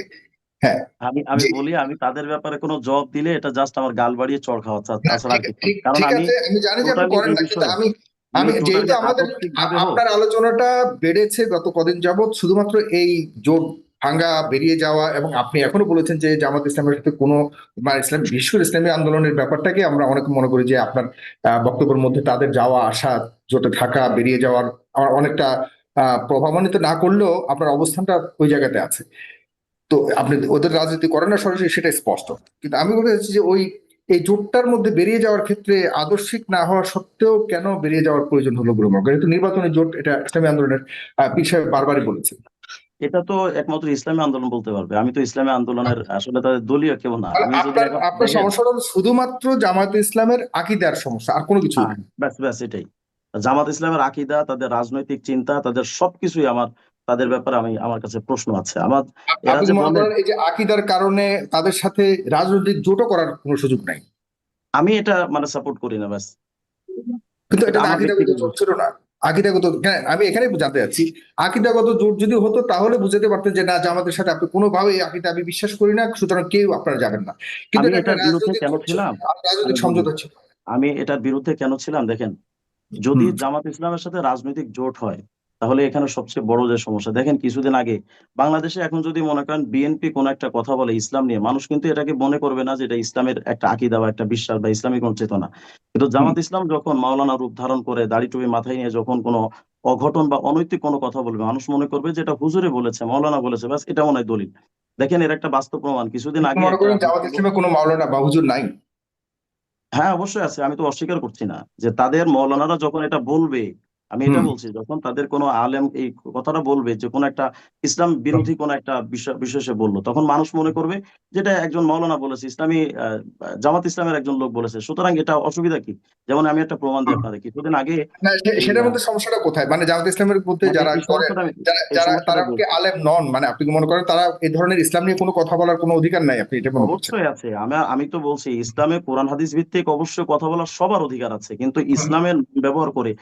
[SPEAKER 2] হ্যাঁ।
[SPEAKER 3] আমি
[SPEAKER 2] জি।
[SPEAKER 3] বলি, আমি তাদের ব্যাপারে কোনো জবাব দিলে এটা জাস্ট আমার গাল বাড়িয়ে চড় খাওয়া,
[SPEAKER 2] না,
[SPEAKER 3] তাছাড়া আর
[SPEAKER 2] ঠিক
[SPEAKER 3] কিছু না।
[SPEAKER 2] ঠিক
[SPEAKER 3] কারণ
[SPEAKER 2] ঠিক
[SPEAKER 3] আমি
[SPEAKER 2] আছে, আমি জানি যে আপনি
[SPEAKER 3] টোটালি
[SPEAKER 2] করেন
[SPEAKER 3] এই
[SPEAKER 2] না, কিন্তু
[SPEAKER 3] বিষয়ে
[SPEAKER 2] আমি
[SPEAKER 3] আমি
[SPEAKER 2] আমি যেহেতু
[SPEAKER 3] টোটালি
[SPEAKER 2] আমাদের
[SPEAKER 3] আদর্শিক ভাবে হোক।
[SPEAKER 2] আপনার আলোচনাটা বেড়েছে গত কদিন যাবত শুধুমাত্র এই জোট ভাঙ্গা, বেরিয়ে যাওয়া, এবং আপনি এখনো বলেছেন যে জামাত ইসলামের সাথে কোনো, মানে ইসলাম, বিশেষ করে ইসলামী আন্দোলনের ব্যাপারটাকে আমরা অনেক মনে করি যে আপনার বক্তব্যের মধ্যে তাদের যাওয়া আসা, জোটে থাকা, বেরিয়ে যাওয়ার আমার অনেকটা প্রভাবান্বিত না করলেও আপনার অবস্থানটা ওই জায়গাতে আছে। তো আপনি ওদের রাজনীতি করেন না সরাসরি, সেটা স্পষ্ট। কিন্তু আমি বলতে চাচ্ছি যে ওই এই জোটটার মধ্যে বেরিয়ে যাওয়ার ক্ষেত্রে আদর্শিক না হওয়া সত্ত্বেও কেন বেরিয়ে যাওয়ার প্রয়োজন হলো বলে মনে করেন? যেহেতু নির্বাচনী জোট, এটা ইসলামী আন্দোলনের পীর সাহেব বারবারই বলেছে।
[SPEAKER 3] এটা তো একমাত্র ইসলামী আন্দোলন বলতে পারবে। আমি তো ইসলামী আন্দোলনের আসলে তাদের দলীয় কেউ না।
[SPEAKER 2] মানে
[SPEAKER 3] আমি যদি
[SPEAKER 2] আপনার
[SPEAKER 3] এখন
[SPEAKER 2] আপনার
[SPEAKER 3] দেখেন,
[SPEAKER 2] সমস্যাটা হলো শুধুমাত্র জামায়াতে ইসলামের আকীদার সমস্যা, আর কোনো কিছুই
[SPEAKER 3] হ্যাঁ,
[SPEAKER 2] না।
[SPEAKER 3] ব্যাস ব্যাস এটাই। জামাত ইসলামের আকীদা, তাদের রাজনৈতিক চিন্তা, তাদের সবকিছুই তাদের ব্যাপারে আমার কাছে প্রশ্ন আছে। এরা
[SPEAKER 2] আপনি
[SPEAKER 3] যে
[SPEAKER 2] কি মনে
[SPEAKER 3] বলে,
[SPEAKER 2] করেন এই যে আকীদার কারণে তাদের সাথে রাজনৈতিক জোটও করার কোনো সুযোগ নাই?
[SPEAKER 3] আমি এটা সাপোর্ট করি না, ব্যাস।
[SPEAKER 2] কিন্তু
[SPEAKER 3] এটা
[SPEAKER 2] এটা তো
[SPEAKER 3] আমার
[SPEAKER 2] আকিদাগত
[SPEAKER 3] ব্যক্তিগত
[SPEAKER 2] জোট ছিল না। আকিদাগত, হ্যাঁ, আমি এখানেই জানতে চাচ্ছি, আকিদাগত জোট যদি হতো তাহলে বুঝাতে পারতেন যে না, জামাতের সাথে আপনি কোনোভাবে এই আকিদা আমি বিশ্বাস করি না, সুতরাং কেউ আপনারা যাবেন না। কিন্তু
[SPEAKER 3] আমি
[SPEAKER 2] এটা একটা
[SPEAKER 3] এটার বিরুদ্ধে
[SPEAKER 2] রাজনৈতিক
[SPEAKER 3] কেন
[SPEAKER 2] জোট ছিল,
[SPEAKER 3] ছিলাম
[SPEAKER 2] আর
[SPEAKER 3] আমি
[SPEAKER 2] রাজনৈতিক
[SPEAKER 3] বলি,
[SPEAKER 2] সমঝোতা ছিল।
[SPEAKER 3] আমি এটার বিরুদ্ধে কেন ছিলাম দেখেন। যদি
[SPEAKER 2] হুম।
[SPEAKER 3] জামাত ইসলামের সাথে রাজনৈতিক জোট হয়, তাহলে এখানে সবচেয়ে বড় যে সমস্যা দেখেন, কিছুদিন আগে বাংলাদেশে, এখন যদি মনে করেন বিএনপি কোন একটা কথা বলে ইসলাম নিয়ে, মানুষ কিন্তু এটাকে মনে করবে না যে এটা ইসলামের একটা আকীদা বা একটা বিশ্বাস বা ইসলামিক কোন চেতনা। কিন্তু
[SPEAKER 2] হুম।
[SPEAKER 3] জামাত ইসলাম যখন মাওলানা রূপ ধারণ করে দাড়ি টুপি মাথায় নিয়ে যখন কোনো অঘটন বা অনৈতিক কোনো কথা বলবে, মানুষ মনে করবে যে এটা হুজুরে বলেছে, মাওলানা বলেছে, ব্যাস এটা মনে হয় দলিল। দেখেন, এর একটা বাস্তব প্রমাণ কিছুদিন
[SPEAKER 2] আপনি
[SPEAKER 3] আগে
[SPEAKER 2] মনে
[SPEAKER 3] একটা
[SPEAKER 2] করেন জামাত
[SPEAKER 3] বক্তব্য।
[SPEAKER 2] ইসলামে কোনো মাওলানা বা হুজুর নাই?
[SPEAKER 3] হ্যাঁ, অবশ্যই আছে, আমি তো অস্বীকার করছি না যে তাদের মৌলানারা যখন এটা বলবে, আমি এটা
[SPEAKER 2] হুম।
[SPEAKER 3] বলছি, যখন তাদের কোনো আলেম এই কথাটা বলবে যে কোন একটা ইসলাম
[SPEAKER 2] হুম।
[SPEAKER 3] বিরোধী কোন একটা বিষয় বিষয় সে বললো, তখন মানুষ মনে করবে যেটা একজন মৌলানা বলেছে, ইসলামী জামাত ইসলামের একজন লোক বলেছে, সুতরাং এটা অসুবিধা কি? যেমন আমি একটা প্রমাণ দিই
[SPEAKER 2] হুম।
[SPEAKER 3] আপনাদের, কিছুদিন আগে
[SPEAKER 2] না,
[SPEAKER 3] এই
[SPEAKER 2] সেটার মধ্যে সমস্যাটা কোথায়? মানে জামাত ইসলামের মধ্যে
[SPEAKER 3] হ্যাঁ,
[SPEAKER 2] যারা
[SPEAKER 3] এই
[SPEAKER 2] করেন,
[SPEAKER 3] সমস্যাটা আমি
[SPEAKER 2] যারা
[SPEAKER 3] এই
[SPEAKER 2] যারা
[SPEAKER 3] সমস্যাটা
[SPEAKER 2] তারা কি
[SPEAKER 3] বলছি।
[SPEAKER 2] আলেম নন? মানে আপনি কি মনে করেন তারা এই ধরনের ইসলাম নিয়ে কোনো কথা বলার কোনো অধিকার নাই, আপনি এটা মনে করছেন?
[SPEAKER 3] অবশ্যই আছে। আমি তো বলছি, ইসলামে কোরআন হাদিস ভিত্তিক অবশ্যই কথা বলার সবার অধিকার আছে, কিন্তু
[SPEAKER 2] হুম।
[SPEAKER 3] ইসলামের নাম ব্যবহার করে,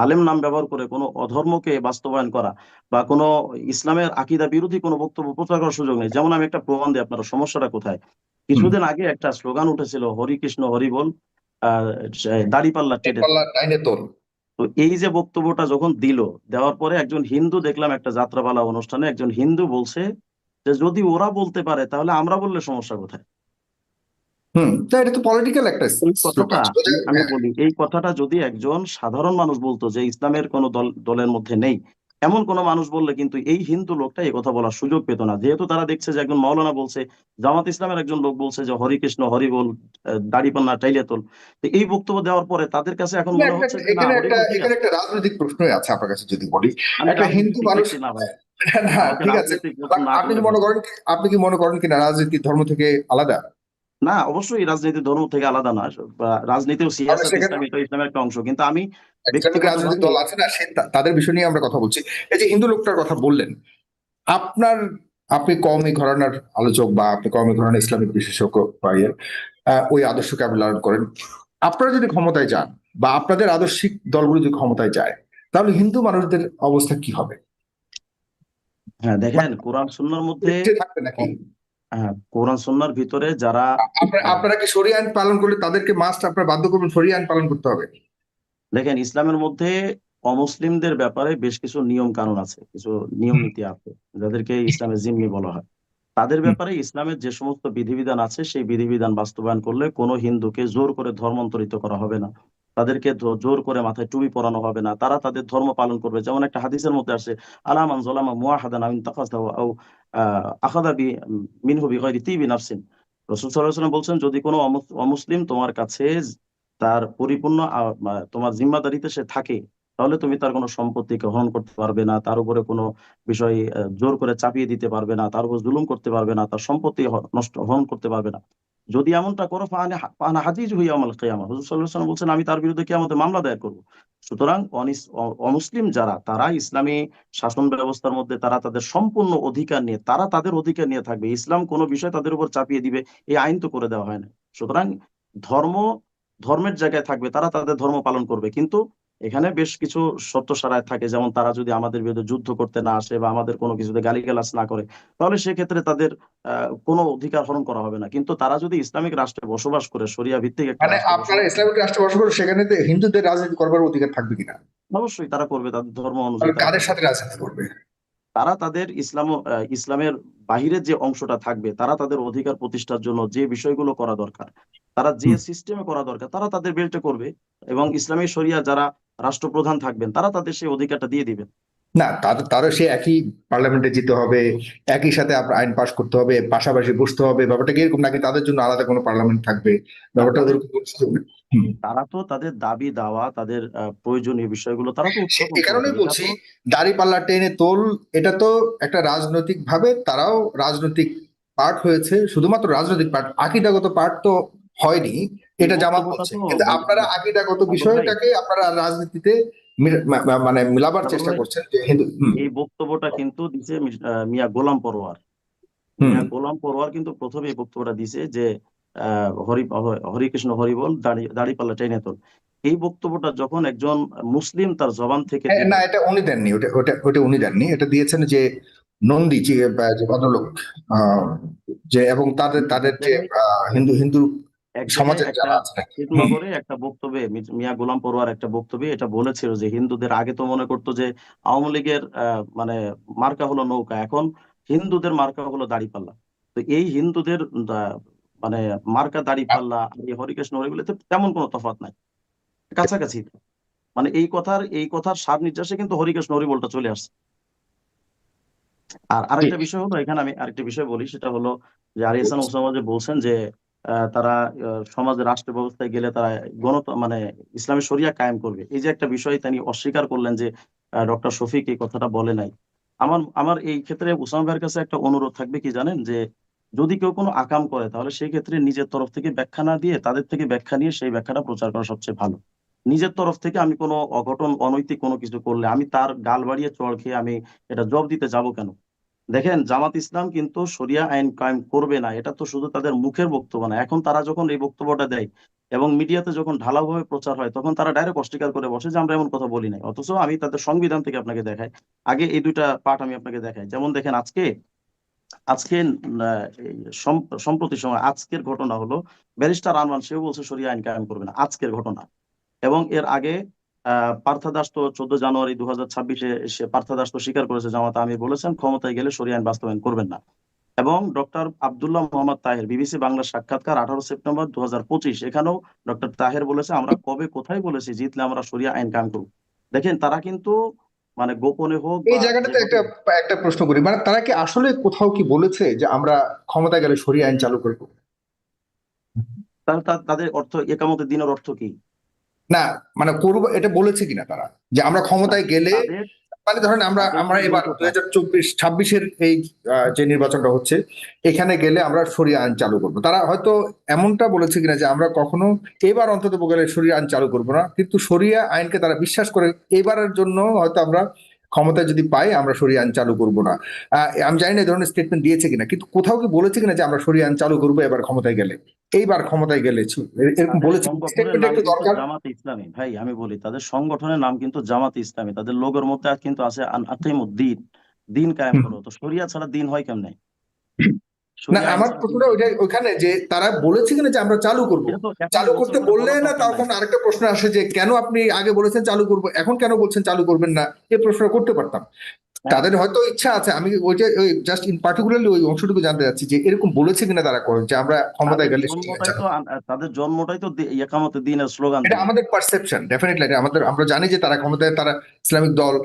[SPEAKER 3] আলেম নাম ব্যবহার করে কোনো অধর্মকে বাস্তবায়ন করা বা কোনো ইসলামের আকীদা বিরোধী কোনো বক্তব্য প্রচার করার সুযোগ নেই। যেমন আমি একটা প্রমাণ দিই, আপনারা সমস্যাটা কোথায়।
[SPEAKER 2] হুম।
[SPEAKER 3] কিছুদিন আগে একটা স্লোগান উঠেছিল, হরি কৃষ্ণ হরি বল, আহ দাড়িপাল্লা
[SPEAKER 2] এক
[SPEAKER 3] টেনে
[SPEAKER 2] পাল্লা
[SPEAKER 3] তোল।
[SPEAKER 2] ডাইনে তোল।
[SPEAKER 3] তো এই যে বক্তব্যটা যখন দিল, দেওয়ার পরে একজন হিন্দু দেখলাম একটা যাত্রাপালা অনুষ্ঠানে একজন হিন্দু বলছে যে যদি ওরা বলতে পারে তাহলে আমরা বললে সমস্যা কোথায়।
[SPEAKER 2] হুম, তা এটা তো পলিটিক্যাল একটা
[SPEAKER 3] এই কথাটা,
[SPEAKER 2] স্লোগান, সোজা।
[SPEAKER 3] আমি বলি, এই কথাটা যদি একজন সাধারণ মানুষ বলতো যে ইসলামের কোন দলের মধ্যে নেই, এমন কোন মানুষ বললে কিন্তু এই হিন্দু লোকটা এই কথা বলার সুযোগ পেত না। যেহেতু তারা দেখছে যে একজন মাওলানা বলছে, জামাত ইসলামের একজন লোক বলছে যে হরি কৃষ্ণ হরি বল, দাড়িপাল্লা টাইলে তোল। তো এই বক্তব্য দেওয়ার পরে তাদের কাছে এখন
[SPEAKER 2] না,
[SPEAKER 3] মনে হচ্ছে যে না, হরি বল ঠিক
[SPEAKER 2] এখানে
[SPEAKER 3] আছে।
[SPEAKER 2] একটা রাজনৈতিক প্রশ্নই আছে আপনার কাছে যদি বলি।
[SPEAKER 3] আমি
[SPEAKER 2] একটা হিন্দু
[SPEAKER 3] রাজনীতি
[SPEAKER 2] মানুষ,
[SPEAKER 3] দেখছি না ভাই,
[SPEAKER 2] না,
[SPEAKER 3] আমাকে
[SPEAKER 2] ঠিক আছে,
[SPEAKER 3] রাজনৈতিক
[SPEAKER 2] বাট
[SPEAKER 3] না করলে হয়।
[SPEAKER 2] আপনি কি মনে করেন কিনা রাজনীতি ধর্ম থেকে আলাদা?
[SPEAKER 3] না, অবশ্যই রাজনীতি ধর্ম থেকে আলাদা না। বা রাজনীতি ও
[SPEAKER 2] তাহলে
[SPEAKER 3] সিয়াসত
[SPEAKER 2] সেখানে
[SPEAKER 3] ইসলামী, এটা ইসলামের একটা অংশ, কিন্তু আমি
[SPEAKER 2] ইসলামিক রাজনৈতিক
[SPEAKER 3] ব্যক্তিগতভাবে।
[SPEAKER 2] দল আছে না, তাদের বিষয় নিয়ে আমরা কথা বলছি। এই যে হিন্দু লোকটার কথা বললেন, আপনার, আপনি কওমি ঘরানার আলোচক বা আপনি কওমি ঘরানার ইসলামিক বিশেষজ্ঞ বা ওই আদর্শকে আপনি লালন করেন। আপনারা যদি ক্ষমতায় যান বা আপনাদের আদর্শিক দলগুলো যদি ক্ষমতায় যায়, তাহলে হিন্দু মানুষদের অবস্থা কি হবে?
[SPEAKER 3] হ্যাঁ,
[SPEAKER 2] মানে
[SPEAKER 3] দেখেন, কোরআন সুন্নাহর মধ্যে
[SPEAKER 2] পিছিয়ে থাকবে নাকি?
[SPEAKER 3] কোরআন সুন্নাহর ভিতরে যারা আহ,
[SPEAKER 2] আপনারা কি শরিয়া আইন পালন করলে তাদেরকে মাস্ট আপনারা বাধ্য করবেন শরিয়া আইন পালন করতে হবে?
[SPEAKER 3] দেখেন, ইসলামের মধ্যে অমুসলিমদের ব্যাপারে বেশ কিছু নিয়ম কানুন আছে, কিছু নিয়ম
[SPEAKER 2] হুম।
[SPEAKER 3] নীতি আছে, যাদেরকে ইসলামের জিম্মি বলা হয়। তাদের
[SPEAKER 2] হুম।
[SPEAKER 3] ব্যাপারে ইসলামের যে সমস্ত বিধিবিধান আছে, সেই বিধিবিধান বাস্তবায়ন করলে কোনো হিন্দুকে জোর করে ধর্মান্তরিত করা হবে না, তাদেরকে জোর করে মাথায় টুপি পরানো হবে না, তারা তাদের ধর্ম পালন করবে। যেমন একটা হাদিসের মধ্যে আসে, আলামান যালামা মুআহাদান আও ইনতাকাসাহু আও আখাযা মিনহু বিগাইরি তিবি নাফসিন। রাসূল সাল্লাল্লাহু আলাইহি ওয়াসাল্লাম বলছেন, যদি কোনো অমুসলিম তোমার কাছে তার পরিপূর্ণ তোমার জিম্মাদারিতে সে থাকে, তাহলে তুমি তার কোনো সম্পত্তিকে হরণ করতে পারবে না, তার উপরে কোনো বিষয় জোর করে চাপিয়ে দিতে পারবে না, তার উপর জুলুম করতে পারবে না, তার সম্পত্তি নষ্ট হরণ করতে পারবে না। যদি এমনটা করো ফাআনা হাজিজুহু ইয়াউমাল কিয়ামা, হুজুর সাল্লাল্লাহু আলাইহি ওয়াসাল্লাম বলছেন, আমি তার বিরুদ্ধে কিয়ামতে মামলা দায়ের করব। সুতরাং অমুসলিম যারা, তারা ইসলামী শাসন ব্যবস্থার মধ্যে তারা তাদের সম্পূর্ণ অধিকার নিয়ে, তারা তাদের অধিকার নিয়ে থাকবে। ইসলাম কোনো বিষয় তাদের উপর চাপিয়ে দিবে এই আইন তো করে দেওয়া হয় না। সুতরাং ধর্ম ধর্মের জায়গায় থাকবে, তারা তাদের ধর্ম পালন করবে, কিন্তু এখানে বেশ কিছু শর্ত সারায় থাকে, যেমন তারা যদি আমাদের বিরুদ্ধে যুদ্ধ করতে না আসে বা আমাদের কোনো কিছুতে গালিগালাজ না করে, তাহলে সেক্ষেত্রে তাদের কোনো অধিকার হরণ করা হবে না। কিন্তু তারা যদি ইসলামিক রাষ্ট্রে বসবাস করে, শরিয়া ভিত্তিক একটা
[SPEAKER 2] মানে
[SPEAKER 3] রাষ্ট্রে
[SPEAKER 2] আপনারা
[SPEAKER 3] বসবাস করে,
[SPEAKER 2] ইসলামিক রাষ্ট্র বসবাস করে সেখানে তো হিন্দুদের রাজনীতি করবার অধিকার থাকবে কিনা?
[SPEAKER 3] অবশ্যই তারা করবে, তাদের ধর্ম অনুযায়ী
[SPEAKER 2] তাহলে
[SPEAKER 3] তারা
[SPEAKER 2] কাদের
[SPEAKER 3] করবে।
[SPEAKER 2] সাথে রাজনীতি করবে?
[SPEAKER 3] তারা তাদের ইসলামের বাহিরের যে অংশটা থাকবে, তারা তাদের অধিকার প্রতিষ্ঠার জন্য যে বিষয়গুলো করা দরকার, তারা যে
[SPEAKER 2] হুম।
[SPEAKER 3] সিস্টেমে করা দরকার, তারা তাদের বেল্টে করবে। এবং ইসলামী শরিয়া যারা রাষ্ট্রপ্রধান থাকবেন, তারা তাদের সেই অধিকারটা দিয়ে দিবেন।
[SPEAKER 2] না, তারও সে একই পার্লামেন্টে যেতে হবে, একই সাথে আপনার আইন পাশ করতে হবে, পাশাপাশি বসতে হবে, ব্যাপারটা কি এরকম নাকি তাদের জন্য আলাদা কোনো পার্লামেন্ট থাকবে?
[SPEAKER 3] না,
[SPEAKER 2] ব্যাপারটা
[SPEAKER 3] তাদের
[SPEAKER 2] ওরকম বলতে হবে। হুম।
[SPEAKER 3] তারা তো তাদের দাবি দাওয়া, তাদের প্রয়োজনীয় বিষয়গুলো তারা তো উত্থাপন
[SPEAKER 2] এ
[SPEAKER 3] করবে।
[SPEAKER 2] কারণেই
[SPEAKER 3] এটা
[SPEAKER 2] বলছি
[SPEAKER 3] তো
[SPEAKER 2] দাড়ি পাল্লা টেনে তোল, এটা তো একটা রাজনৈতিক ভাবে তারাও রাজনৈতিক পার্ট হয়েছে, শুধুমাত্র রাজনৈতিক পার্ট, আকিদাগত পার্ট তো হয়নি।
[SPEAKER 3] এই
[SPEAKER 2] এটা জামাত
[SPEAKER 3] বক্তব্যটা
[SPEAKER 2] বলছে,
[SPEAKER 3] তো
[SPEAKER 2] কিন্তু আপনারা আকিদাগত
[SPEAKER 3] আবুল ভাই,
[SPEAKER 2] বিষয়টাকে আপনারা রাজনীতিতে মানে মিলাবার
[SPEAKER 3] আবুল
[SPEAKER 2] চেষ্টা
[SPEAKER 3] ভাই,
[SPEAKER 2] করছেন যে হিন্দু। হুম।
[SPEAKER 3] এই বক্তব্যটা কিন্তু দিছে মিয়া গোলাম পরোয়ার।
[SPEAKER 2] হুম।
[SPEAKER 3] মিয়া গোলাম পরোয়ার কিন্তু প্রথমে এই বক্তব্যটা দিছে যে হরিকৃষ্ণ হরিবল, দাড়ি পাল্লা টেনে তোল। এই বক্তব্যটা যখন একজন মুসলিম তার জবান থেকে
[SPEAKER 2] হ্যাঁ, না,
[SPEAKER 3] দিবে,
[SPEAKER 2] এটা উনি দেননি, ওটা উনি দেননি, এটা দিয়েছেন যে নন্দী, যে ভদ্রলোক, আহ, যে এবং তাদের
[SPEAKER 3] এক
[SPEAKER 2] তাদের যে
[SPEAKER 3] জায়গায়
[SPEAKER 2] হিন্দু হিন্দু
[SPEAKER 3] এক জায়গায়
[SPEAKER 2] সমাজের
[SPEAKER 3] একটা
[SPEAKER 2] যারা আছে নাকি। হুম।
[SPEAKER 3] নগরে একটা বক্তব্যে মিয়া গোলাম পরোয়ার একটা বক্তব্যে এটা বলেছিল যে হিন্দুদের আগে তো মনে করতো যে আওয়ামী লীগের মানে মার্কা হলো নৌকা, এখন হিন্দুদের মার্কা হলো দাড়িপাল্লা। তো এই হিন্দুদের আহ, মানে মার্কা দাড়িপাল্লা আর এই হরিকৃষ্ণ হরিবলে তেমন কোনো তফাৎ নাই, কাছাকাছি। মানে এই কথার সার নির্যাসে কিন্তু হরিকৃষ্ণ হরিবলটা চলে আসছে। আর
[SPEAKER 2] জি।
[SPEAKER 3] আরেকটা বিষয় হলো, এখানে আমি আরেকটা বিষয় বলি, সেটা হলো যে আর ইহসান ওসামা যে বলছেন যে তারা সমাজে রাষ্ট্র ব্যবস্থায় গেলে তারা মানে ইসলামী শরিয়া কায়েম করবে। এই যে একটা বিষয় তিনি অস্বীকার করলেন যে ডক্টর শফিক এই কথাটা বলে নাই। আমার আমার এই ক্ষেত্রে ওসামা ভাইয়ের কাছে একটা অনুরোধ থাকবে, কি জানেন, যে যদি কেউ কোনো আকাম করে, তাহলে সেই ক্ষেত্রে নিজের তরফ থেকে ব্যাখ্যা না দিয়ে তাদের থেকে ব্যাখ্যা নিয়ে সেই ব্যাখ্যাটা প্রচার করা সবচেয়ে ভালো। নিজের তরফ থেকে আমি কোনো অঘটন অনৈতিক কোনো কিছু করলে আমি তার গাল বাড়িয়ে চড় খেয়ে আমি এটা জবাব দিতে যাব কেন? দেখেন, জামাত ইসলাম কিন্তু শরিয়া আইন কায়েম করবে না, এটা তো শুধু তাদের মুখের বক্তব্য না। এখন তারা যখন এই বক্তব্যটা দেয় এবং মিডিয়াতে যখন ঢালাওভাবে প্রচার হয়, তখন তারা ডাইরেক্ট অস্বীকার করে বসে যে আমরা এমন কথা বলি নাই। অথচ আমি তাদের সংবিধান থেকে আপনাকে দেখাই, আগে এই দুইটা পার্ট আমি আপনাকে দেখাই। যেমন দেখেন, আজকে আজকে এই সম্প্রতি সময় আজকের ঘটনা হলো, ব্যারিস্টার আনোয়ার সেও বলছে শরিয়া আইন কায়েম করবে না, আজকের ঘটনা। এবং এর আগে পার্থা দাস তো 14 জানুয়ারি 2026-এ সে পার্থা দাস তো স্বীকার করেছে, জামাত আমির বলেছেন ক্ষমতায় গেলে শরিয়া আইন বাস্তবায়ন করবেন না। এবং ডক্টর আব্দুল্লাহ মোহাম্মদ তাহের বিবিসি বাংলা সাক্ষাৎকার 18 সেপ্টেম্বর 2025, এখানেও ডক্টর তাহের বলেছে আমরা কবে কোথায় বলেছি জিতলে আমরা শরিয়া আইন কায়েম করব। দেখেন, তারা কিন্তু মানে গোপনে হোক
[SPEAKER 2] এই
[SPEAKER 3] বা
[SPEAKER 2] জায়গাটাতে
[SPEAKER 3] যেভাবে,
[SPEAKER 2] একটা একটা প্রশ্ন করি, মানে তারা কি আসলে কোথাও কি বলেছে যে আমরা ক্ষমতা গেলে সরিয়ে আইন চালু করবো?
[SPEAKER 3] তাদের অর্থ একামতের দিনের অর্থ কি?
[SPEAKER 2] না, মানে করবো এটা বলেছে কিনা তারা, যে আমরা
[SPEAKER 3] না,
[SPEAKER 2] ক্ষমতায় গেলে,
[SPEAKER 3] তাদের
[SPEAKER 2] মানে ধরেন আমরা
[SPEAKER 3] তাদের যে
[SPEAKER 2] আমরা এবার
[SPEAKER 3] মূল কথা,
[SPEAKER 2] 2024-26-এর এই যে নির্বাচনটা হচ্ছে, এখানে গেলে আমরা সরিয়ে আইন চালু করবো, তারা হয়তো এমনটা বলেছে কিনা যে আমরা কখনো এবার অন্তত গেলে সরিয়ে আইন চালু করবো না, কিন্তু সরিয়ে আইনকে তারা বিশ্বাস করে এবারের জন্য হয়তো আমরা ক্ষমতায় যদি পাই আমরা সরিয়ে আইন চালু করবো না। আমি জানি না এই ধরনের স্টেটমেন্ট দিয়েছে কিনা, কিন্তু কোথাও কি বলেছে কিনা যে আমরা সরিয়ে আইন চালু করবো এবার ক্ষমতায় গেলে, এইবার ক্ষমতায় গেলে এরকম
[SPEAKER 3] তাদের
[SPEAKER 2] বলেছে?
[SPEAKER 3] সংগঠনের
[SPEAKER 2] স্টেটমেন্ট
[SPEAKER 3] নাম
[SPEAKER 2] একটু
[SPEAKER 3] কিন্তু
[SPEAKER 2] দরকার।
[SPEAKER 3] জামাত ইসলামী। ভাই আমি বলি, তাদের সংগঠনের নাম কিন্তু জামাত ইসলামী, তাদের লোগোর মধ্যে কিন্তু আছে আকিমুদ্দিন, দিন কায়েম
[SPEAKER 2] হুম।
[SPEAKER 3] করো। তো শরিয়া ছাড়া দিন হয় কেমনে?
[SPEAKER 2] না,
[SPEAKER 3] শরিয়া আইন
[SPEAKER 2] আমার
[SPEAKER 3] ছাড়া দিন
[SPEAKER 2] প্রশ্নটা
[SPEAKER 3] হয়
[SPEAKER 2] ওইটাই,
[SPEAKER 3] কেমনে?
[SPEAKER 2] ওইখানে যে তারা বলেছে কিনা যে আমরা চালু করব।
[SPEAKER 3] এটা তো এখন
[SPEAKER 2] চালু করতে
[SPEAKER 3] বলছে, ওটা
[SPEAKER 2] বললে
[SPEAKER 3] বলার
[SPEAKER 2] না,
[SPEAKER 3] দরকার নাই।
[SPEAKER 2] তখন আরেকটা প্রশ্ন আসে যে কেন আপনি আগে বলেছেন চালু করব, এখন কেন বলছেন চালু করবেন না, এই প্রশ্ন করতে পারতাম।
[SPEAKER 3] হ্যাঁ,
[SPEAKER 2] তাদের হয়তো ইচ্ছা আছে, আমি ওইটা ওই জাস্ট ইন পার্টিকুলারলি ওই অংশটুকু জানতে চাচ্ছি যে এরকম বলেছে কিনা তারা করেন যে আমরা ক্ষমতায় গেলে চালু।
[SPEAKER 3] তাদের জন্মটাই তো একামতে দিনের স্লোগান
[SPEAKER 2] এটা
[SPEAKER 3] দিয়ে।
[SPEAKER 2] আমাদের পারসেপশন, ডেফিনেটলি এটা আমাদের, আমরা জানি যে তারা ক্ষমতায়, তারা ইসলামিক দল,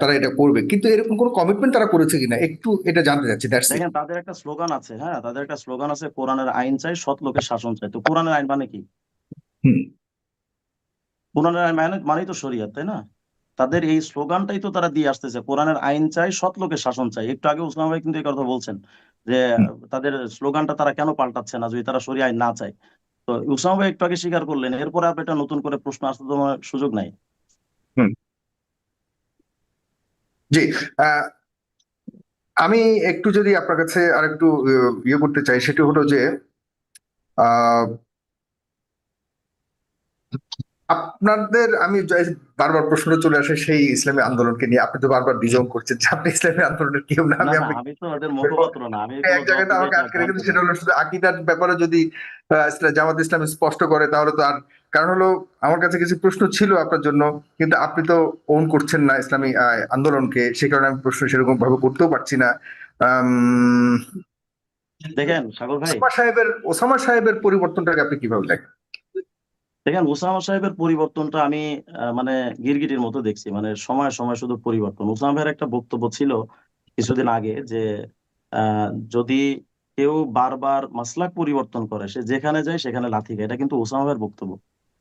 [SPEAKER 2] তারা এটা করবে, কিন্তু এরকম কোনো কমিটমেন্ট তারা করেছে কিনা একটু এটা জানতে চাচ্ছি, দ্যাটস ইট।
[SPEAKER 3] দেখেন, তাদের একটা স্লোগান আছে, হ্যাঁ, তাদের একটা স্লোগান আছে, কোরআনের আইন চাই, সৎ লোকের শাসন চাই। তো কোরআনের আইন মানে কি?
[SPEAKER 2] হুম।
[SPEAKER 3] কোরআনের আইন মানেই তো শরিয়ত, তাই না? তাদের এই স্লোগানটাই তো তারা দিয়ে আসতেছে, কোরআনের আইন চাই, সৎ লোকের শাসন চাই। একটু আগে উসমান ভাই কিন্তু এই কথা বলছেন যে
[SPEAKER 2] হুম।
[SPEAKER 3] তাদের স্লোগানটা তারা কেন পাল্টাচ্ছে না যদি তারা শরিয়া আইন না চায়। তো উসমান ভাই একটু আগে স্বীকার করলেন, এরপরে আপনি এটা নতুন করে প্রশ্ন আসতে তোমার সুযোগ নাই।
[SPEAKER 2] হুম। জি। আহ, আমি একটু যদি আপনার কাছে আর একটু ইয়ে করতে চাই, সেটি হলো যে আহ আপনাদের বারবার প্রশ্ন চলে আসে সেই ইসলামী আন্দোলনকে নিয়ে। আপনি তো বারবার ডিজং করছেন যে আপনি ইসলামী আন্দোলনের কেউ না।
[SPEAKER 3] না
[SPEAKER 2] আমি
[SPEAKER 3] না,
[SPEAKER 2] আপনাকে
[SPEAKER 3] আমি তো ওদের মুখপাত্র না, আমি কোনো
[SPEAKER 2] এক
[SPEAKER 3] জবাব
[SPEAKER 2] জায়গাতে
[SPEAKER 3] দিলে
[SPEAKER 2] আমাকে
[SPEAKER 3] এটা
[SPEAKER 2] আটকে
[SPEAKER 3] ভ্রান্ত
[SPEAKER 2] রেখেছে, সেটা
[SPEAKER 3] হবে।
[SPEAKER 2] হলো শুধু আকীদার ব্যাপারে যদি জামাত ইসলাম স্পষ্ট করে তাহলে তো আর, কারণ হলো আমার কাছে কিছু প্রশ্ন ছিল আপনার জন্য, কিন্তু আপনি তো ওন করছেন না ইসলামী আন্দোলনকে, সে কারণে আমি প্রশ্ন সেরকম ভাবে করতেও পারছি না। আম,
[SPEAKER 3] দেখেন সাগর ভাই,
[SPEAKER 2] ওসামা সাহেবের পরিবর্তনটাকে আপনি কিভাবে দেখেন?
[SPEAKER 3] দেখেন ওসামা সাহেবের পরিবর্তনটা আমি মানে গিরগিটির মতো দেখছি, মানে সময় সময় শুধু পরিবর্তন। ওসামা ভাইয়ের একটা বক্তব্য ছিল কিছুদিন আগে যে যদি কেউ বারবার মাসলাক পরিবর্তন করে, সে যেখানে যায় সেখানে লাথি খায়। এটা কিন্তু ওসামা ভাইয়ের বক্তব্য।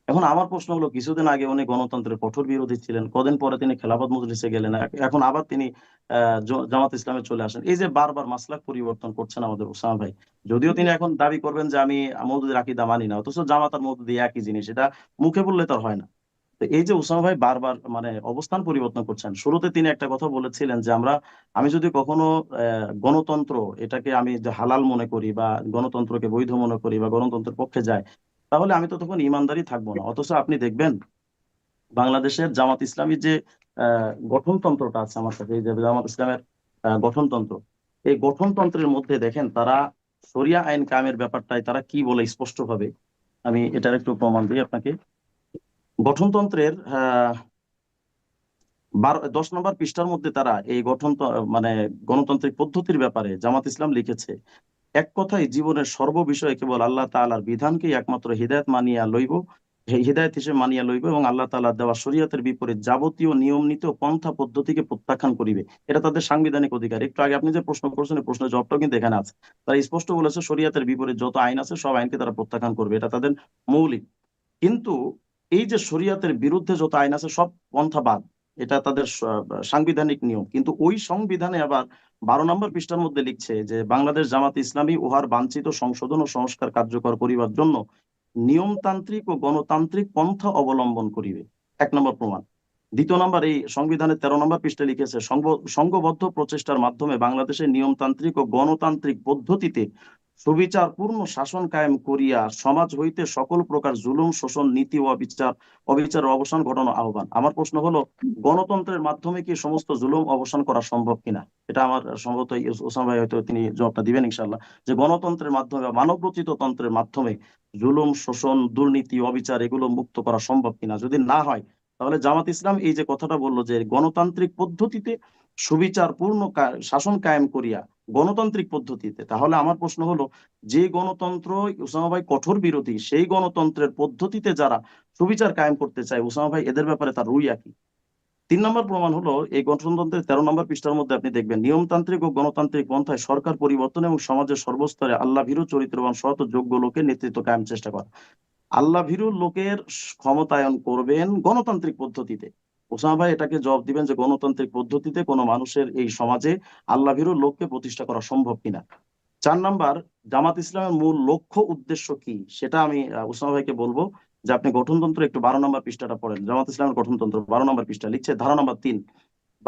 [SPEAKER 3] এখন আমার প্রশ্ন হলো, কিছুদিন আগে উনি গণতন্ত্রের কঠোর বিরোধী ছিলেন, কদিন পরে তিনি খেলাফত মজলিসে গেলেন, এখন আবার তিনি জামাত ইসলামে চলে আসেন। এই যে বারবার মাসলাক পরিবর্তন করছেন আমাদের ওসামা ভাই, যদিও তিনি এখন দাবি করবেন যে আমি মওদুদের আকীদা মানি না, অথচ জামাত আর মওদুদি একই জিনিস, এটা মুখে বললে তো আর হয় না। তো এই যে ওসামা ভাই বারবার মানে অবস্থান পরিবর্তন করছেন, শুরুতে তিনি একটা কথা বলেছিলেন যে আমি যদি কখনো গণতন্ত্র এটাকে আমি যে হালাল মনে করি বা গণতন্ত্রকে বৈধ মনে করি বা গণতন্ত্রের পক্ষে যাই, তাহলে আমি তো তখন ইমানদারই থাকবো না। অথচ আপনি দেখবেন বাংলাদেশের জামাত ইসলামী যে গঠনতন্ত্রটা আছে আমার কাছে, এই যে জামাত ইসলামের গঠনতন্ত্র, এই গঠনতন্ত্রের মধ্যে দেখেন তারা শরিয়া আইন কায়েমের ব্যাপারটাই তারা কি বলে স্পষ্ট ভাবে। আমি এটার একটু প্রমাণ দিই আপনাকে। গঠনতন্ত্রের 10 নম্বর পৃষ্ঠার মধ্যে তারা এই মানে গণতান্ত্রিক পদ্ধতির ব্যাপারে জামাত ইসলাম লিখেছে, এক কথায় জীবনের সর্ববিষয়ে কেবল আল্লাহ তাআলার বিধানকেই একমাত্র হিদায়াত মানিয়া লইব, হিদায়াত হিসেবে মানিয়া লইব, এবং আল্লাহ তাআলার দেওয়া শরীয়তের বিপরীত যাবতীয় নিয়ম নীতি ও পন্থা পদ্ধতিকে প্রত্যাখ্যান করিবে। এটা তাদের সাংবিধানিক অধিকার। একটু আগে আপনি যে প্রশ্ন করছেন, এই প্রশ্নের জবাবটাও কিন্তু এখানে আছে। তারা স্পষ্ট বলেছে শরীয়তের বিপরীত যত আইন আছে সব আইনকে তারা প্রত্যাখ্যান করবে, এটা তাদের মৌলিক। কিন্তু এই যে শরীয়তের বিরুদ্ধে যত আইন আছে সব পন্থা বাদ, এটা তাদের সাংবিধানিক নিয়ম। কিন্তু ওই সংবিধানে আবার 12 নম্বর পৃষ্ঠার মধ্যে লিখছে যে বাংলাদেশ জামাত ইসলামী উহার বাঞ্ছিত সংশোধন ও সংস্কার কার্যকর করিবার জন্য নিয়মতান্ত্রিক ও গণতান্ত্রিক পন্থা অবলম্বন করিবে। 1 নম্বর প্রমাণ। 2 নম্বর, এই সংবিধানের 13 নম্বর পৃষ্ঠায় লিখেছে, সংঘবদ্ধ প্রচেষ্টার মাধ্যমে বাংলাদেশের নিয়মতান্ত্রিক ও গণতান্ত্রিক পদ্ধতিতে সুবিচারপূর্ণ শাসন কায়েম করিয়া সমাজ হইতে সকল প্রকার জুলুম শোষণ নীতি ও অবিচারের অবসান ঘটানো আহ্বান। আমার প্রশ্ন হলো, গণতন্ত্রের মাধ্যমে কি সমস্ত জুলুম অবসান করা সম্ভব কিনা? এটা আমার সম্ভবত ওসামা ভাই হয়তো তিনি জবাবটা দিবেন ইনশাল্লাহ, যে গণতন্ত্রের মাধ্যমে বা মানবরচিত তন্ত্রের মাধ্যমে জুলুম শোষণ দুর্নীতি অবিচার এগুলো মুক্ত করা সম্ভব কিনা। যদি না হয়, তাহলে জামাত ইসলাম এই যে কথাটা বললো যে গণতান্ত্রিক পদ্ধতিতে সুবিচারপূর্ণ শাসন কায়েম করিয়া গণতান্ত্রিক পদ্ধতিতে, তাহলে আমার প্রশ্ন হলো, যে গণতন্ত্র ওসামা ভাই কঠোর বিরোধী, সেই গণতন্ত্রের পদ্ধতিতে যারা সুবিচার কায়েম করতে চায়, ওসামা ভাই এদের ব্যাপারে তার রুই একই। 3 নম্বর প্রমাণ হলো, এই গণতন্ত্রের 13 নম্বর পৃষ্ঠার মধ্যে আপনি দেখবেন, নিয়মতান্ত্রিক ও গণতান্ত্রিক পন্থায় সরকার পরিবর্তন এবং সমাজের সর্বস্তরে আল্লাহ ভীরু চরিত্রবান সৎ ও যোগ্য লোকের নেতৃত্ব কায়েম চেষ্টা করা। আল্লাহ ভীরু লোকের ক্ষমতায়ন করবেন গণতান্ত্রিক পদ্ধতিতে। ওসামা ভাই এটাকে জবাব দিবেন যে গণতান্ত্রিক পদ্ধতিতে কোনো মানুষের এই সমাজে আল্লাহ ভীরু লোককে প্রতিষ্ঠা করা সম্ভব কিনা। 4 নম্বর, জামাত ইসলামের মূল লক্ষ্য উদ্দেশ্য কি, সেটা আমি ওসামা ভাইকে বলবো যে আপনি গঠনতন্ত্র একটু 12 নম্বর পৃষ্ঠাটা পড়েন। জামাত ইসলামের গঠনতন্ত্র 12 নম্বর পৃষ্ঠা লিখছে, ধারা নম্বর 3,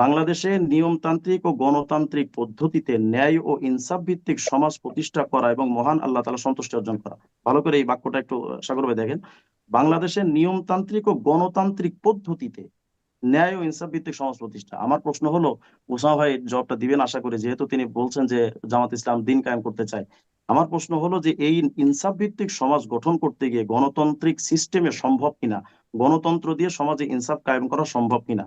[SPEAKER 3] বাংলাদেশে নিয়মতান্ত্রিক ও গণতান্ত্রিক পদ্ধতিতে ন্যায় ও ইনসাফ ভিত্তিক সমাজ প্রতিষ্ঠা করা এবং মহান আল্লাহ তাআলা সন্তুষ্টি অর্জন করা। ভালো করে এই বাক্যটা একটু সাগর ভাই দেখেন, বাংলাদেশের নিয়মতান্ত্রিক ও গণতান্ত্রিক পদ্ধতিতে ন্যায় ও ইনসাফ ভিত্তিক সমাজ প্রতিষ্ঠা। আমার প্রশ্ন হলো, ওসামা ভাই জবাবটা দিবেন আশা করি, যেহেতু তিনি বলছেন যে জামাত ইসলাম দিন কায়েম করতে চায়। আমার প্রশ্ন হলো যে এই ইনসাফ ভিত্তিক সমাজ গঠন করতে গিয়ে গণতান্ত্রিক সিস্টেমে সম্ভব কিনা, গণতন্ত্র দিয়ে সমাজে ইনসাফ কায়েম করা সম্ভব কিনা।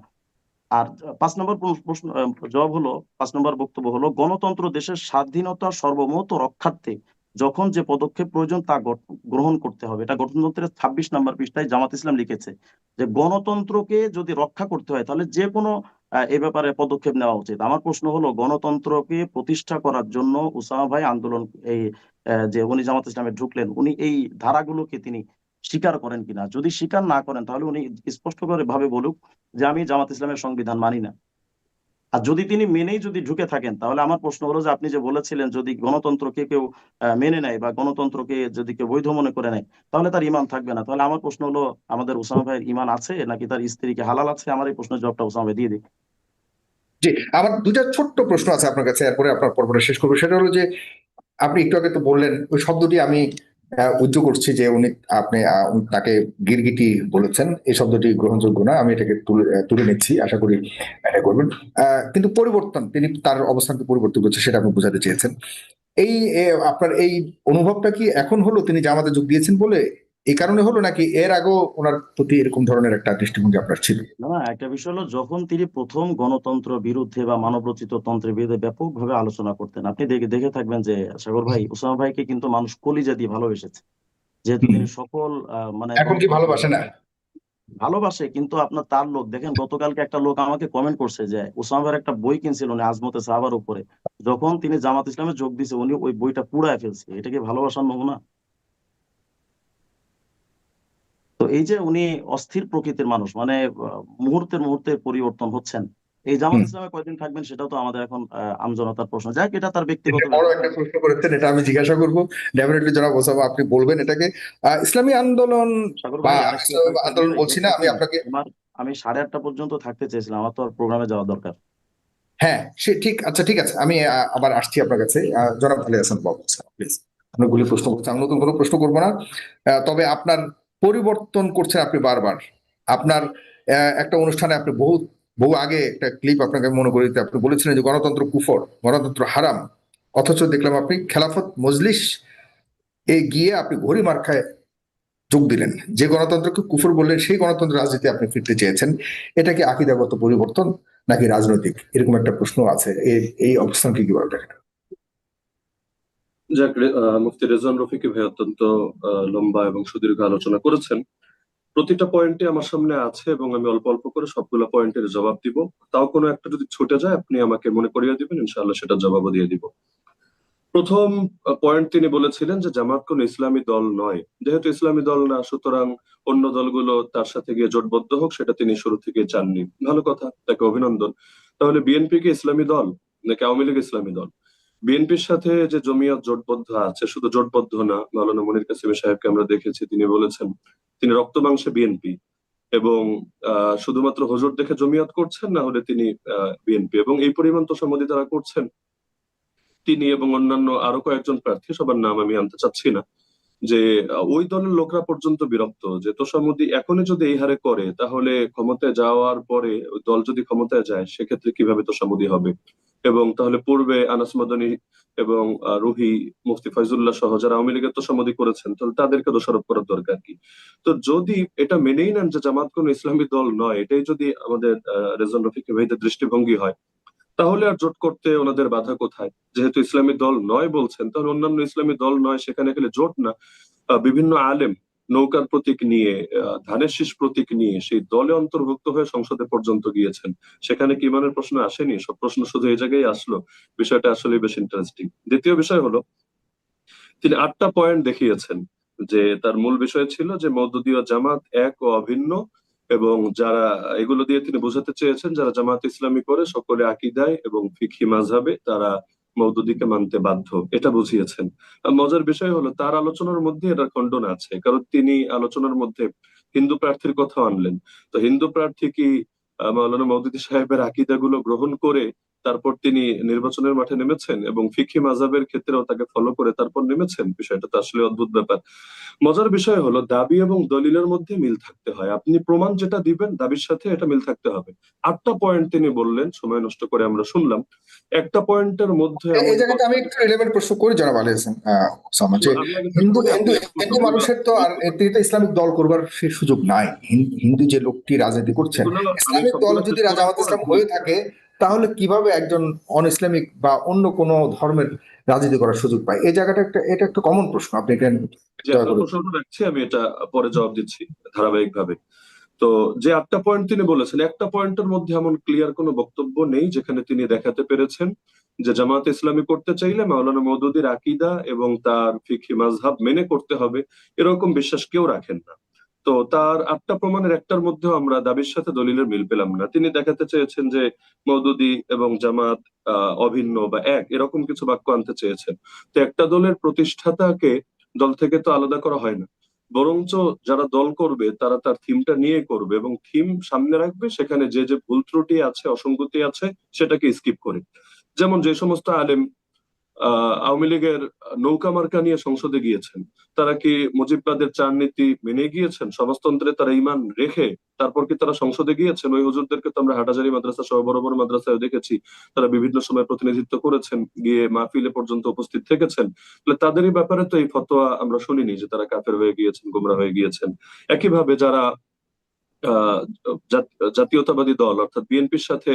[SPEAKER 3] আর 5 নম্বর প্রশ্ন জবাব হলো, 5 নম্বর বক্তব্য হলো, গণতন্ত্র দেশের স্বাধীনতা সর্বমত রক্ষার্থে যখন যে পদক্ষেপ প্রয়োজন তা গ্রহণ করতে হবে। এটা গণতন্ত্রের 26 নম্বর পৃষ্ঠায় জামাত ইসলাম লিখেছে যে গণতন্ত্রকে যদি রক্ষা করতে হয় তাহলে যে কোনো এ ব্যাপারে পদক্ষেপ নেওয়া উচিত। আমার প্রশ্ন হলো, গণতন্ত্রকে প্রতিষ্ঠা করার জন্য ওসামা ভাই আন্দোলন এই যে উনি জামাত ইসলামে ঢুকলেন, উনি এই ধারাগুলোকে তিনি স্বীকার করেন কিনা। যদি স্বীকার না করেন তাহলে উনি স্পষ্ট করে ভাবে বলুক যে আমি জামাত ইসলামের সংবিধান মানি না। আর যদি তিনি মেনেই যদি ঢুকে থাকেন, তাহলে আমার প্রশ্ন হলো যে আপনি যে বলেছিলেন যদি গণতন্ত্রকে কেউ মেনে নেয় বা গণতন্ত্রকে যদি কেউ বৈধ মনে করে নেয় তাহলে তার ঈমান থাকবে না। তাহলে আমার প্রশ্ন হলো, আমাদের ওসামা ভাইয়ের ঈমান আছে নাকি তার স্ত্রীকে হালাল আছে? আমার এই প্রশ্নের জবাবটা ওসামা ভাই দিয়ে দিই।
[SPEAKER 2] জি, আমার দুইটা ছোট্ট প্রশ্ন আছে আপনার কাছে, এরপরে আপনার পর্বটা শেষ করবো। সেটা হলো যে আপনি একটু আগে তো বললেন, ওই শব্দটি আমি উদ্যোগ করছি যে উনি তাকে গিরগিটি বলেছেন, এই শব্দটি গ্রহণযোগ্য না, আমি এটাকে তুলে নিচ্ছি, আশা করি এটা করবেন। কিন্তু তিনি তার অবস্থানকে পরিবর্তন করছে, সেটা আপনি বোঝাতে চেয়েছেন। এই আপনার এই অনুভবটা কি এখন হলো তিনি জামাতে যোগ দিয়েছেন বলে এই কারণে হলো, নাকি এর আগেও ওনার প্রতি এরকম ধরনের একটা দৃষ্টিভঙ্গি আপনার ছিল?
[SPEAKER 3] না না, একটা বিষয় হলো, যখন তিনি প্রথম গণতন্ত্র বিরুদ্ধে বা মানবরচিত তন্ত্রের বিরুদ্ধে ব্যাপকভাবে আলোচনা করতেন, আপনি দেখে দেখে থাকবেন যে সাগর ভাই, ওসামা ভাইকে কিন্তু মানুষ কলিজা দিয়ে ভালোবেসেছে, যেহেতু
[SPEAKER 2] হুম।
[SPEAKER 3] তিনি সকল মানে
[SPEAKER 2] এখন কি
[SPEAKER 3] গণতন্ত্র
[SPEAKER 2] ভালোবাসে না?
[SPEAKER 3] ভালোবাসে। কিন্তু আপনার তার লোক দেখেন, গতকালকে একটা লোক আমাকে কমেন্ট করছে যে ওসামা ভাইয়ের একটা বই কিনছিল উনি আজমতে সাহাবার উপরে, যখন তিনি জামাত ইসলামে যোগ দিয়েছে উনি ওই বইটা পুড়ায় ফেলছে। এটা কি ভালোবাসার নমুনা? তো এই যে উনি অস্থির প্রকৃতির মানুষ, মানে মুহূর্তের মুহূর্তে পরিবর্তন হচ্ছেন, এই জামাত
[SPEAKER 2] হুম।
[SPEAKER 3] ইসলামে কয়দিন থাকবেন সেটাও তো আমাদের এখন আমজনতার প্রশ্ন। যাক, এটা তার ব্যক্তিগত
[SPEAKER 2] এটা বড়
[SPEAKER 3] ব্যাপার।
[SPEAKER 2] একটা প্রশ্ন করেছেন, এটা আমি জিজ্ঞাসা করবো ডেফিনেটলি জনাব ওসামা, আপনি বলবেন এটাকে। ইসলামী আন্দোলন
[SPEAKER 3] সাগর
[SPEAKER 2] বা
[SPEAKER 3] ভাই,
[SPEAKER 2] আমি
[SPEAKER 3] আরেকটু
[SPEAKER 2] ইসলামী
[SPEAKER 3] আরেকটু
[SPEAKER 2] আন্দোলন বলছি না, আমি
[SPEAKER 3] দেখতেছেন
[SPEAKER 2] আপনাকে।
[SPEAKER 3] আমার, আমি 8:30 পর্যন্ত থাকতে চেয়েছিলাম, আমার তো আর প্রোগ্রামে যাওয়া দরকার।
[SPEAKER 2] হ্যাঁ, সে ঠিক, আচ্ছা ঠিক আছে, আমি আবার আসছি আপনার কাছে। জনাব আলী হাসান বাবু, প্লিজ। অনেকগুলি প্রশ্ন করছেন, আমি নতুন কোনো প্রশ্ন করবো না। তবে আপনার পরিবর্তন করছেন আপনি বারবার। আপনার একটা অনুষ্ঠানে আপনি বহু আগে একটা ক্লিপ আপনাকে মনে করে দিতে, আপনি বলেছিলেন যে গণতন্ত্র কুফর, গণতন্ত্র হারাম। অথচ দেখলাম আপনি খেলাফত মজলিস গিয়ে আপনি ঘড়ি মার্কায় যোগ দিলেন। যে গণতন্ত্রকে কুফর বললেন, সেই গণতন্ত্র রাজনীতি আপনি ফিরতে চেয়েছেন। এটা কি আকিদাগত পরিবর্তন নাকি রাজনৈতিক, এরকম একটা প্রশ্ন আছে। এই অবস্থানকে কিভাবে দেখেন?
[SPEAKER 1] যাক, মুফতি রেজওয়ান রফিকি ভাই অত্যন্ত লম্বা এবং সুদীর্ঘ আলোচনা করেছেন। প্রতিটা পয়েন্টে আমার সামনে আছে এবং আমি অল্প অল্প করে সবগুলো পয়েন্টের জবাব দিব। তাও কোনো একটা যদি ছুটে যায় আপনি আমাকে মনে করিয়ে দিবেন, ইনশাআল্লাহ সেটা জবাবও দিয়ে দিব। প্রথম পয়েন্ট তিনি বলেছিলেন যে জামাত কোন ইসলামী দল নয়। যেহেতু ইসলামী দল না, সুতরাং অন্য দলগুলো তার সাথে গিয়ে জোটবদ্ধ হোক, সেটা তিনি শুরু থেকে চাননি। ভালো কথা, তাকে অভিনন্দন। তাহলে বিএনপি কি ইসলামী দল নাকি আওয়ামী লীগ ইসলামী দল? বিএনপির সাথে যে জমিয়ত জোটবদ্ধ আছে, শুধু জোটবদ্ধ না, মাওলানা মনির কাসেমি সাহেবকে আমরা দেখেছি, তিনি বলেছেন তিনি রক্ত মাংসে বিএনপি, এবং শুধুমাত্র হুজুর দেখে জমিয়ত করছেন, না হলে তিনি বিএনপি, এবং এই পরিমাণ তোষামোদী তারা করছেন। তিনি এবং অন্যান্য আরো কয়েকজন প্রার্থী, সবার নাম আমি আনতে চাচ্ছি না, যে ওই দলের লোকরা পর্যন্ত বিরক্ত যে তোষামোদী এখনই যদি এই হারে করে, তাহলে ক্ষমতায় যাওয়ার পরে ওই দল যদি ক্ষমতায় যায় সেক্ষেত্রে কিভাবে তোষামোদী হবে। এবং তাহলে পূর্বে আনাস মাদানী এবং রুহি, মুফতি ফয়জুল্লাহ সহ যারা আওয়ামী লীগের তোষামোদী করেছেন, তাহলে তাদেরকে দোষারোপ করার দরকার কি? তো যদি এটা মেনেই নেন যে জামাত কোন ইসলামী দল নয়, এটাই যদি আমাদের রেজন রফিক ভাইদের দৃষ্টিভঙ্গি হয়, তাহলে আর জোট করতে ওনাদের বাধা কোথায়? যেহেতু ইসলামী দল নয় বলছেন, তাহলে অন্যান্য ইসলামী দল নয়, সেখানে গেলে জোট না। বিভিন্ন আলেম নৌকার প্রতীক নিয়ে, ধানের শীষ প্রতীক নিয়ে সেই দলে অন্তর্ভুক্ত হয়ে সংসদে পর্যন্ত গিয়েছেন। সেখানে কি ইমানের প্রশ্ন আসেনি? সব প্রশ্ন শুধু এই জায়গায় আসলো। বিষয়টা আসলে বেশ ইন্টারেস্টিং। দ্বিতীয় বিষয় হলো, তিনি 8টা পয়েন্ট দেখিয়েছেন যে তার মূল বিষয় ছিল যে মওদুদী ও জামাত এক ও অভিন্ন, এবং যারা, এগুলো দিয়ে তিনি বোঝাতে চেয়েছেন যারা জামাত ইসলামী করে সকলে আকীদায় এবং ফিকহি মাযহাবে তারা মওদুদীকে মানতে বাধ্য, এটা বুঝিয়েছেন। মজার বিষয় হলো তার আলোচনার মধ্যে এটার খণ্ডন আছে, কারণ তিনি আলোচনার মধ্যে হিন্দু প্রার্থীর কথা আনলেন। তো হিন্দু প্রার্থী কি মাওলানা মওদুদী সাহেবের আকীদাগুলো গ্রহণ করে তারপর তিনি নির্বাচনের মাঠে নেমেছেন, এবং ফিকহি মাযহাবের ক্ষেত্রেও তাকে ফলো করে তারপর নেমেছেন? বিষয়টা তো আসলে অদ্ভুত ব্যাপার। মজার বিষয় হলো দাবি এবং দলিলের মধ্যে মিল থাকতে হয়। আপনি প্রমাণ যেটা দিবেন দাবির সাথে এটা মিল থাকতে হবে। 8টা পয়েন্ট তিনি বললেন, সময় নষ্ট করে আমরা শুনলাম। একটা পয়েন্টের মধ্যে এমন
[SPEAKER 2] এই জায়গাতে
[SPEAKER 1] কথা,
[SPEAKER 2] আমি একটু রিলেভেন্ট প্রশ্ন করি জনাব আলী হাসান, ওসামা, যে
[SPEAKER 1] আমি আগে শেষ
[SPEAKER 2] হিন্দু
[SPEAKER 1] করি,
[SPEAKER 2] হিন্দু
[SPEAKER 1] আপনি
[SPEAKER 2] হিন্দু
[SPEAKER 1] প্রশ্নগুলো
[SPEAKER 2] মানুষের তো আর এতে ইসলামিক দল করবার সে সুযোগ নাই। হিন্দু যে লোকটি রাজনীতি করছেন,
[SPEAKER 1] এগুলো আমি
[SPEAKER 2] ইসলামিক দল
[SPEAKER 1] সবগুলো শেষ
[SPEAKER 2] যদি
[SPEAKER 1] করার
[SPEAKER 2] জামাত
[SPEAKER 1] পর
[SPEAKER 2] ইসলাম
[SPEAKER 1] আপনি,
[SPEAKER 2] হয়ে থাকে, তাহলে কিভাবে একজন অন ইসলামিক বা অন্য কোনো ধর্মের রাজনীতি করার সুযোগ পায়? এই জায়গাটা এটা একটা কমন প্রশ্ন, আপনি এটা
[SPEAKER 1] যে
[SPEAKER 2] দয়া
[SPEAKER 1] আপনার
[SPEAKER 2] করে।
[SPEAKER 1] প্রশ্নটা রাখছি, আমি এটা পরে জবাব দিচ্ছি ধারাবাহিকভাবে। তো যে 8টা পয়েন্ট তিনি বলেছেন, একটা পয়েন্টের মধ্যে এমন ক্লিয়ার কোনো বক্তব্য নেই যেখানে তিনি দেখাতে পেরেছেন যে জামাত ইসলামী করতে চাইলে মাওলানা মওদুদীর আকীদা এবং তার ফিকহি মাযহাব মেনে করতে হবে, এরকম বিশ্বাস কেউ রাখেন না। তো তার 8টা প্রমাণের একটার মধ্যেও আমরা দাবির সাথে দলিলের মিল পেলাম না। তিনি দেখাতে চেয়েছেন যে মওদুদী এবং জামাত অভিন্ন বা এক, এরকম কিছু বাক্য আনতে চেয়েছেন। তো একটা দলের প্রতিষ্ঠাতাকে দল থেকে তো আলাদা করা হয় না, বরঞ্চ যারা দল করবে তারা তার থিমটা নিয়ে করবে এবং থিম সামনে রাখবে, সেখানে যে যে ভুল ত্রুটি আছে, অসঙ্গতি আছে, সেটাকে স্কিপ করে। যেমন যে সমস্ত আলেম আওয়ামী লীগের নৌকা মার্কা নিয়ে সংসদে গিয়েছেন? তারা কি মুজিববাদের 4 নীতি মেনে গিয়েছেন? সমাজতন্ত্রে তারা ঈমান রেখে তারপর কি তারা সংসদে গিয়েছেন? ওই হুজুরদেরকে তো আমরা হাটাজারি মাদ্রাসা সহ বড় বড় মাদ্রাসায় দেখেছি, তারা বিভিন্ন সময় প্রতিনিধিত্ব করেছেন, গিয়ে মাহফিলে পর্যন্ত উপস্থিত থেকেছেন। তাহলে তাদেরই ব্যাপারে তো এই ফতোয়া আমরা শুনিনি যে তারা কাফের হয়ে গিয়েছেন, গোমরা হয়ে গিয়েছেন। একইভাবে যারা আহ জাতীয়তাবাদী দল অর্থাৎ বিএনপির সাথে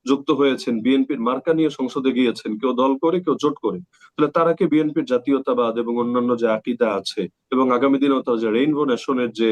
[SPEAKER 1] যুক্ত হয়েছেন, বিএনপির মার্কা নিয়ে সংসদে গিয়েছেন, কেউ দল করে কেউ জোট করে, তাহলে তারা কি বিএনপির জাতীয়তাবাদ এবং অন্যান্য যে আকিদা আছে এবং আগামী দিনেও তারা যে রেইনবো নেশনের যে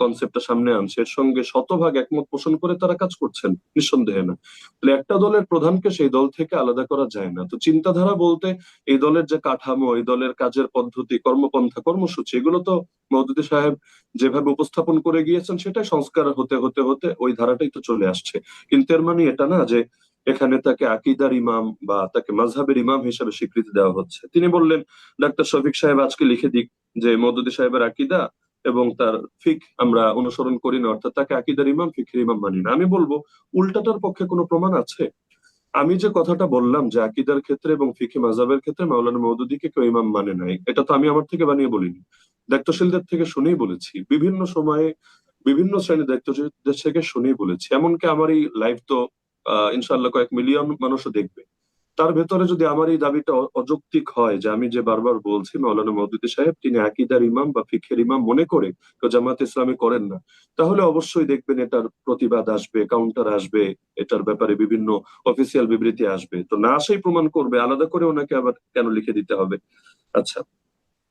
[SPEAKER 1] কনসেপ্টটা সামনে আনছে এর সঙ্গে শতভাগ একমত পোষণ করে তারা কাজ করছেন? নিঃসন্দেহে না। তাহলে একটা দলের প্রধানকে সেই দল থেকে আলাদা করা যায় না। তো চিন্তাধারা বলতে এই দলের যে কাঠামো, এই দলের কাজের পদ্ধতি, কর্মপন্থা, কর্মসূচি, এগুলো তো মওদুদী সাহেব যেভাবে উপস্থাপন করে গিয়েছেন সেটাই সংস্কার হতে হতে হতে ওই ধারাটাই তো চলে আসছে। কিন্তু এর মানে এটা না যে এখানে তাকে আকিদার ইমাম বা তাকে মাযহাবের ইমাম হিসেবে স্বীকৃতি দেওয়া হচ্ছে। তিনি বললেন ডাক্তার শফিক সাহেব আজকে লিখে দিক যে মওদুদী সাহেবের আকিদা এবং তার ফিক আমরা অনুসরণ করি না, অর্থাৎ তাকে আকিদার ইমাম ফিকের ইমাম মানি না। আমি বলবো উল্টাটার পক্ষে কোনো প্রমাণ আছে? আমি যে কথাটা বললাম যে আকিদার ক্ষেত্রে এবং ফিকহি মাযহাবের ক্ষেত্রে মাওলানা মওদুদীকে কেউ ইমাম মানে নাই, এটা তো আমি আমার থেকে বানিয়ে বলিনি, দায়িত্বশীলদের থেকে শুনেই বলেছি, বিভিন্ন সময়ে বিভিন্ন শ্রেণীর দায়িত্বশীলদের থেকে শুনেই বলেছি। এমনকি আমার এই লাইভ তো ইনশাআল্লাহ কয়েক মিলিয়ন মানুষও দেখবে। তার ভেতরে যদি আমার এই দাবিটা অযৌক্তিক হয় যে আমি যে বারবার বলছি মাওলানা মওদুদী সাহেব তিনি আকীদার ইমাম বা ফিকহের ইমাম মনে করে কেউ জামায়াত ইসলামী করেন না, তাহলে অবশ্যই দেখবেন এটার প্রতিবাদ আসবে, কাউন্টার আসবে, এটার ব্যাপারে বিভিন্ন অফিসিয়াল বিবৃতি আসবে। তো না আসাই প্রমাণ করবে, আলাদা করে ওনাকে আবার কেন লিখে দিতে হবে? আচ্ছা,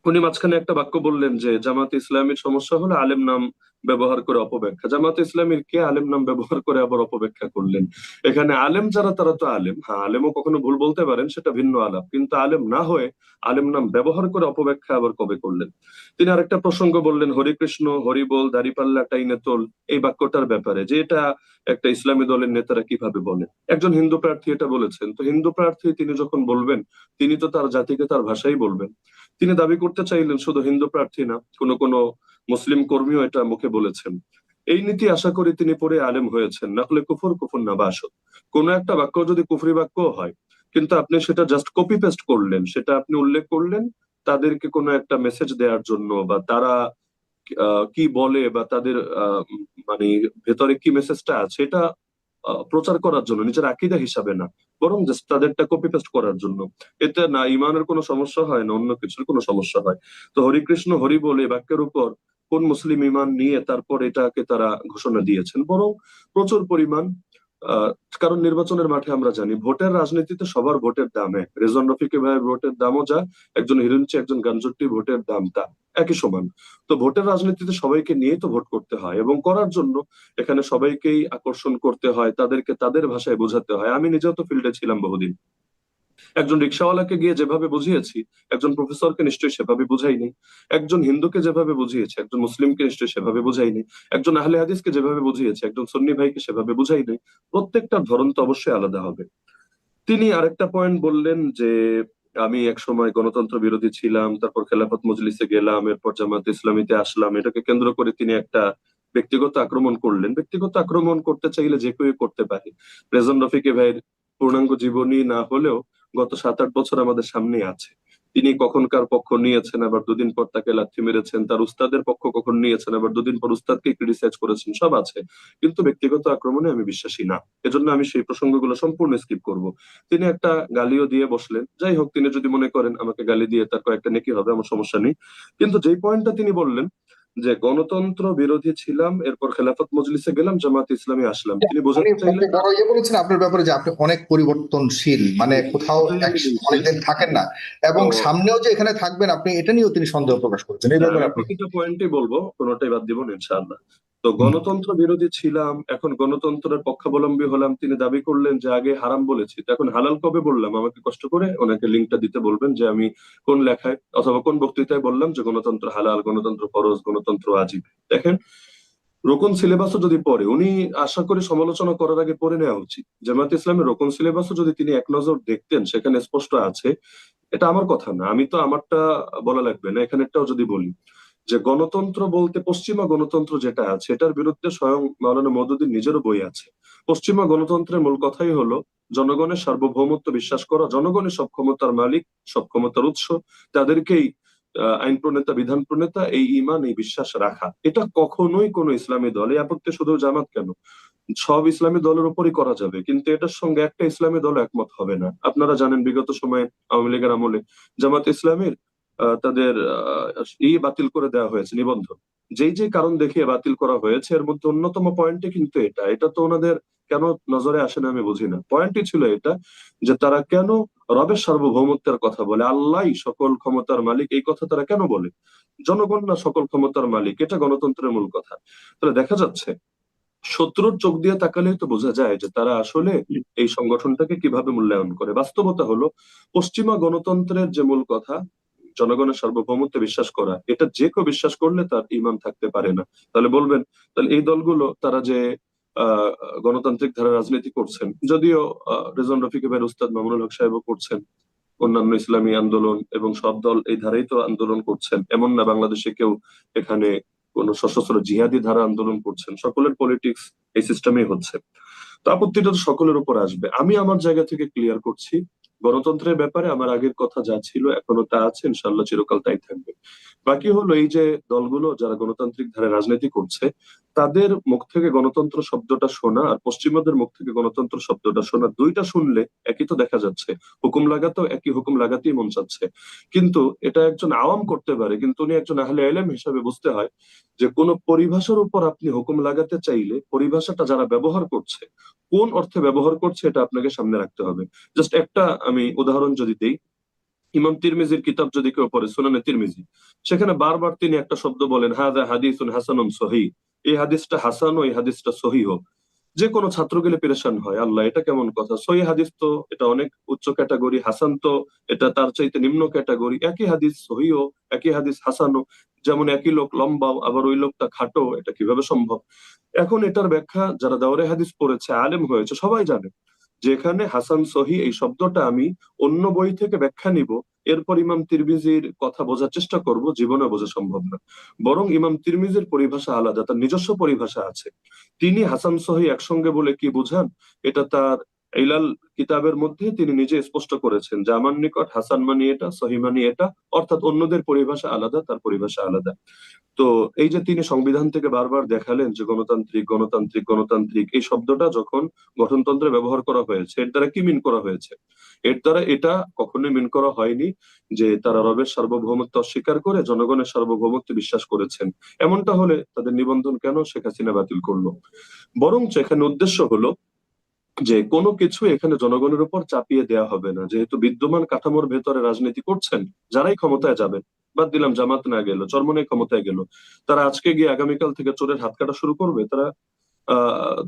[SPEAKER 1] উনি মাঝখানে একটা বাক্য বললেন যে জামাত ইসলামীর সমস্যা হলো আলেম নাম ব্যবহার করে অপব্যাখ্যা। জামাত ইসলামীর কে আলেম নাম ব্যবহার করে আবার অপব্যাখ্যা করলেন? এখানে আলেম যারা তারা তো আলেম, হ্যাঁ আলেমও কখনো ভুল বলতে পারেন, সেটা ভিন্ন আলাপ, কিন্তু আলেম না হয়ে আলেম নাম ব্যবহার করে অপব্যাখ্যা আবার কবে করলেন? তিনি আরেকটা প্রসঙ্গ বললেন হরিকৃষ্ণ হরিবোল দাড়িপাল্লা টাইনে তোল, এই বাক্যটার ব্যাপারে যে এটা একটা ইসলামী দলের নেতারা কিভাবে বলেন। একজন হিন্দু প্রার্থী এটা বলেছেন, তো হিন্দু প্রার্থী তিনি যখন বলবেন তিনি তো তার জাতিকে তার ভাষাই বলবেন। তিনি দাবি করতে চাইলেন শুধু হিন্দু প্রার্থী না, কোন কোন মুসলিম কর্মীও এটা মুখে বলেছেন। এই নীতি আশা করি তিনি পরে আলেম হয়েছেন, না হলে কুফর কুফর না বাসদ। কোন একটা বাক্য যদি কুফরি বাক্য হয় কিন্তু আপনি সেটা জাস্ট কপি পেস্ট করলেন, সেটা আপনি উল্লেখ করলেন তাদেরকে কোনো একটা মেসেজ দেওয়ার জন্য, বা তারা কি বলে বা তাদের মানে ভেতরে কি মেসেজটা আছে এটা প্রচার করার জন্য, নিজের আকীদা হিসাবে না, বরং জাস্ট তাদেরটা কপি পেস্ট করার জন্য, এতে না ইমানের কোনো সমস্যা হয় না অন্য কিছুর কোনো সমস্যা হয়। তো হরিকৃষ্ণ হরি বলে বাক্যের উপর কোন মুসলিম ইমান নিয়ে তারপর এটাকে তারা ঘোষণা দিয়েছেন? বরং প্রচুর পরিমাণ আহ কারণ নির্বাচনের মাঠে আমরা জানি ভোটের রাজনীতিতে সবার ভোটের দাম এক। রেজন রফিকে ভাইয়ের ভোটের দামও যা, একজন হিরুঞ্চি একজন গাঞ্জট্টি ভোটের দাম তা, একই সমান। তো ভোটের রাজনীতিতে সবাইকে নিয়েই তো ভোট করতে হয়, এবং করার জন্য এখানে সবাইকেই আকর্ষণ করতে হয়, তাদেরকে তাদের ভাষায় বোঝাতে হয়। আমি নিজেও তো ফিল্ডে ছিলাম বহুদিন, একজন রিক্সাওয়ালাকে গিয়ে যেভাবে বুঝিয়েছি একজন প্রফেসরকে নিশ্চয়ই সেভাবে বুঝাইনি, একজন হিন্দুকে যেভাবে বুঝিয়েছি একজন মুসলিমকে নিশ্চয়ই সেভাবে বুঝাইনি, একজন আহলে হাদিসকে যেভাবে বুঝিয়েছি একজন সুন্নি ভাইকে সেভাবে বুঝাইনি। প্রত্যেকটার ধরন তো অবশ্যই আলাদা হবে। তিনি আরেকটা পয়েন্ট বললেন যে আমি এক সময় গণতন্ত্র বিরোধী ছিলাম, তারপর খেলাফত মজলিসে গেলাম, এরপর জামাত ইসলামীতে আসলাম। এটাকে কেন্দ্র করে তিনি একটা ব্যক্তিগত আক্রমণ করলেন। ব্যক্তিগত আক্রমণ করতে চাইলে যে কেউ করতে পারে। রেজন রফিকে ভাইয়ের পূর্ণাঙ্গ জীবনী না হলেও গত 7-8 বছর আমাদের সামনে আছে। তিনি কখন কার পক্ষ নিয়েছেন, আবার দুদিন পর তাকে লাথি মেরেছেন, তার উস্তাদের পক্ষ কখন নিয়েছেন, আবার দুদিন পর উস্তাদকে ক্রিটিসাইজ করেছেন, সব আছে। কিন্তু ব্যক্তিগত আক্রমণে আমি বিশ্বাসী না, এজন্য আমি সেই প্রসঙ্গগুলো সম্পূর্ণ স্কিপ করব। তিনি একটা গালিও দিয়ে বসলেন, যাই হোক, তিনি যদি মনে করেন আমাকে গালি দিয়ে তার কয়েকটা নেকি হবে, আমার সমস্যা নেই। কিন্তু যেই পয়েন্টটা তিনি বললেন যে গণতন্ত্র বিরোধী ছিলাম, এরপর খেলাফত মজলিসে গেলাম, জামাত ইসলামী আসলাম, তিনি
[SPEAKER 2] আপনি
[SPEAKER 1] বোঝাতে চাইলেন
[SPEAKER 2] বড় বলেছেন আপনার ব্যাপারে যে আপনি অনেক পরিবর্তনশীল, মানে কোথাও অনেকদিন থাকেন না, এবং
[SPEAKER 1] তো
[SPEAKER 2] সামনেও যে এখানে থাকবেন আপনি এটা নিয়েও তিনি সন্দেহ প্রকাশ করেছেন। এই
[SPEAKER 1] হ্যাঁ,
[SPEAKER 2] ব্যাপারে
[SPEAKER 1] আমি
[SPEAKER 2] আপনি
[SPEAKER 1] প্রতিটা পয়েন্টই বলবো, কোনোটাই বাদ দিব না ইনশাআল্লাহ। তো গণতন্ত্র বিরোধী ছিলাম, এখন গণতন্ত্রের পক্ষাবলম্বী হলাম। তিনি দাবি করলেন যে আগে হারাম বলেছি, তো এখন হালাল কবে বললাম? আমাকে কষ্ট করে ওনাকে লিঙ্কটা দিতে বলবেন যে আমি কোন লেখায় অথবা কোন বক্তৃতায় বললাম যে গণতন্ত্র হালাল, গণতন্ত্র ফরজ, গণতন্ত্র ওয়াজিব। দেখেন, রোকন সিলেবাসও যদি পড়ে, উনি আশা করি সমালোচনা করার আগে পড়ে নেওয়া উচিত। জামায়াত ইসলামের রোকন সিলেবাসও যদি তিনি এক নজর দেখতেন, সেখানে স্পষ্ট আছে, এটা আমার কথা না, আমি তো আমারটা বলা লাগবে না, এখানেরটাও যদি বলি, যে গণতন্ত্র বলতে পশ্চিমা গণতন্ত্র যেটা আছে এটার বিরুদ্ধে স্বয়ং মাওলানা মওদুদীর নিজেরও বই আছে। পশ্চিমা গণতন্ত্রের মূল কথাই হলো জনগণের সার্বভৌমত্ব বিশ্বাস করা, জনগণের সব ক্ষমতার মালিক, সব ক্ষমতার উৎস, তাদেরকেই আইন প্রণেতা বিধান প্রণেতা, এই ঈমান এই বিশ্বাস রাখা। এটা কখনোই কোনো ইসলামী দল, এই আপত্তি শুধু জামাত কেন, সব ইসলামী দলের উপরই করা যাবে, কিন্তু এটার সঙ্গে একটা ইসলামী দল একমত হবে না। আপনারা জানেন বিগত সময়ে আওয়ামী লীগের আমলে জামাত ইসলামীর তাদের বাতিল করে দেওয়া হয়েছে, নিবন্ধন। যেই যে কারণ দেখিয়ে বাতিল করা হয়েছে এর মধ্যে অন্যতম পয়েন্টই কিন্তু এটা। এটা তো ওনাদের কেন নজরে আসে না আমি বুঝি না। পয়েন্টই ছিল এটা যে তারা কেন রবের সার্বভৌমত্বের কথা বলে, আল্লাহই সকল ক্ষমতার মালিক, এই কথা তারা কেন বলে, জনগণ না সকল ক্ষমতার মালিক, এটা গণতন্ত্রের মূল কথা। তাহলে দেখা যাচ্ছে শত্রুর চোখ দিয়ে তাকালেই তো বোঝা যায় যে তারা আসলে এই সংগঠনটাকে কিভাবে মূল্যায়ন করে। বাস্তবতা হলো পশ্চিমা গণতন্ত্রের যে মূল কথা, জনগণের সার্বভৌমত্বে বিশ্বাস করা, এটা যে কেউ বিশ্বাস করলে তার ঈমান থাকতে পারে না। তাহলে বলবেন, তাহলে এই দলগুলো তারা যে আহ গণতান্ত্রিক ধারা রাজনীতি করছেন, যদিও রেজন রফিক ভাইয়ের উস্তাদ মামুনুল হক সাহেবও করছেন, অন্যান্য ইসলামী আন্দোলন এবং সব দল এই ধারাই তো আন্দোলন করছেন, এমন না বাংলাদেশে কেউ এখানে কোন সশস্ত্র জিহাদি ধারা আন্দোলন করছেন, সকলের পলিটিক্স এই সিস্টেমেই হচ্ছে। তো আপত্তিটা তো সকলের উপর আসবে। আমি আমার জায়গা থেকে ক্লিয়ার করছি, গণতন্ত্রের ব্যাপারে আমার আগের কথা যা ছিল এখনো তা আছে, ইনশাল্লাহ চিরকাল তাই থাকবে। বাকি হলো এই যে দলগুলো যারা গণতান্ত্রিক ধারায় রাজনীতি করছে, তাদের মুখ থেকে গণতন্ত্র শব্দটা শোনা আর পশ্চিমাদের মুখ থেকে গণতন্ত্র শব্দটা শোনা, দুইটা শুনলে একই তো দেখা যাচ্ছে। হুকুম লাগাতেও একই হুকুম লাগাতেই মন চাচ্ছে। কিন্তু এটা একজন আওয়াম করতে পারে, কিন্তু উনি একজন আহলে ইলম হিসাবে বুঝতে হয় যে কোন পরিভাষার উপর আপনি হুকুম লাগাতে চাইলে পরিভাষাটা যারা ব্যবহার করছে কোন অর্থে ব্যবহার করছে এটা আপনাকে সামনে রাখতে হবে। জাস্ট একটা আমি উদাহরণ যদি দেই, ইমাম তিরমিজির কিতাব যদি কেউ পড়ে, সুনানে তিরমিজি, সেখানে বারবার তিনি একটা শব্দ বলেন, হাযা হাদিসুন হাসানুন সহিহ, এই হাদিসটা হাসান ও এই হাদিসটা সহিহ। যে কোনো ছাত্র গেলে পেরেশান হয়, আল্লাহ এটা কেমন কথা, সহিহ হাদিস তো এটা অনেক উচ্চ ক্যাটাগরি, হাসান তো এটা তার চাইতে নিম্ন ক্যাটাগরি, একই হাদিস সহিহ, একই হাদিস হাসানো, যেমন একই লোক লম্বাও আবার ওই লোকটা খাটো, এটা কিভাবে সম্ভব? এখন এটার ব্যাখ্যা যারা দাওরে হাদিস পড়েছে, আলেম হয়েছে, সবাই জানে যে এখানে হাসান সহি এই শব্দটা আমি অন্য বই থেকে ব্যাখ্যা নিব, এরপর ইমাম তিরমিজির কথা বোঝার চেষ্টা করব, জীবনে বোঝা সম্ভব না। বরং ইমাম তিরমিজির পরিভাষা আলাদা, তার নিজস্ব পরিভাষা আছে। তিনি হাসান সহি একসঙ্গে বলে কি বুঝান, এটা তার ইলাল কিতাবের মধ্যে তিনি নিজে স্পষ্ট করেছেন যে আমার নিকট হাসান মানি এটা, সহি মানি এটা, অর্থাৎ অন্যদের পরিভাষা আলাদা, তার পরিভাষা আলাদা। তো এই যে তিনি সংবিধান থেকে বারবার দেখালেন যে গণতান্ত্রিক গণতান্ত্রিক গণতান্ত্রিক, এই শব্দটা যখন গঠনতন্ত্রে ব্যবহার করা হয়েছে এর দ্বারা কি মিন করা হয়েছে? এর দ্বারা এটা কখনোই মিন করা হয়নি যে তারা রবের সার্বভৌমত্ব অস্বীকার করে জনগণের সার্বভৌমত্ব বিশ্বাস করেছেন। এমনটা হলে তাদের নিবন্ধন কেন শেখ হাসিনা বাতিল করলো? বরঞ্চ এখানে উদ্দেশ্য হলো যে কোনো কিছু এখানে জনগণের উপর চাপিয়ে দেওয়া হবে না, যেহেতু বিদ্যমান কাঠামোর ভেতরে রাজনীতি করছেন যারাই ক্ষমতায় যাবেন, বাদ দিলাম জামাত না গেল, চরমনাই ক্ষমতায় গেল, তারা আজকে গিয়ে আগামীকাল থেকে চোরের হাত কাটা শুরু করবে? তারা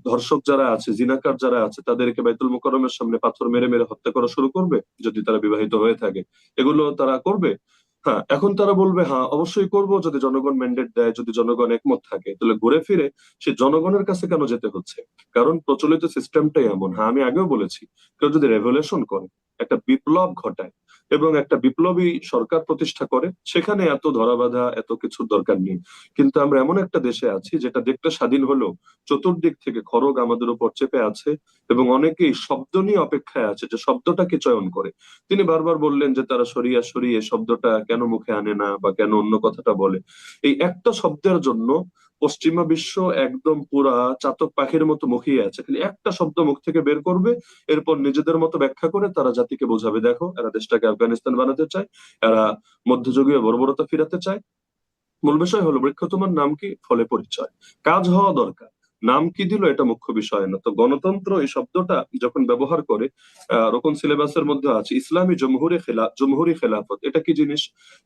[SPEAKER 1] ধর্ষক যারা আছে, জিনাকার যারা আছে, তাদেরকে বাইতুল মুকাররমের সামনে পাথর মেরে মেরে হত্যা করা শুরু করবে যদি তারা বিবাহিত হয়ে থাকে? এগুলো তারা করবে? হ্যাঁ, এখন তারা বলবে হ্যাঁ অবশ্যই করব যদি জনগণ ম্যান্ডেট দেয়, যদি জনগণ একমত থাকে। তাহলে ঘুরে ফিরে সে জনগণের কাছে কেন যেতে হচ্ছে? কারণ প্রচলিত সিস্টেমটাই এমন। হ্যাঁ, আমি আগেও বলেছি, কেউ যদি রেভলিউশন করে, একটা বিপ্লব ঘটায় এবং একটা বিপ্লবী সরকার প্রতিষ্ঠা করে, সেখানে এত ধরাবাঁধা এত কিছুর দরকার নেই। কিন্তু আমরা এমন একটা দেশে আছি যেটা দেখতে স্বাধীন হলেও চতুর্দিক থেকে খড়গ আমাদের উপর চেপে আছে এবং অনেকেই শব্দ নিয়ে অপেক্ষায় আছে যে শব্দটাকে চয়ন করে। তিনি বারবার বললেন যে তারা সরিয়া সরিয়ে শব্দটা কেন মুখে আনে না বা কেন অন্য কথাটা বলে। এই একটা শব্দের জন্য পশ্চিমা বিশ্ব একদম পুরা চাতক পাখির মতো মুখিয়ে আছে, খালি একটা শব্দ মুখ থেকে বের করবে, এরপর নিজেদের মতো ব্যাখ্যা করে তারা জাতিকে বোঝাবে, দেখো এরা দেশটাকে আফগানিস্তান বানাতে চায়, এরা মধ্যযুগীয় বর্বরতা ফিরাতে চায়। মূল বিষয় হলো বৃক্ষ তোমার নাম কি, ফলে পরিচয়, কাজ হওয়া দরকার, নাম কি দিল এটা মুখ্য বিষয় না। তো গণতন্ত্র এই শব্দটা যখন ব্যবহার করে, রকম সিলেবাসের মধ্যে আছে ইসলামী জমহুরি খেলাফত, এটা কি জিনিস?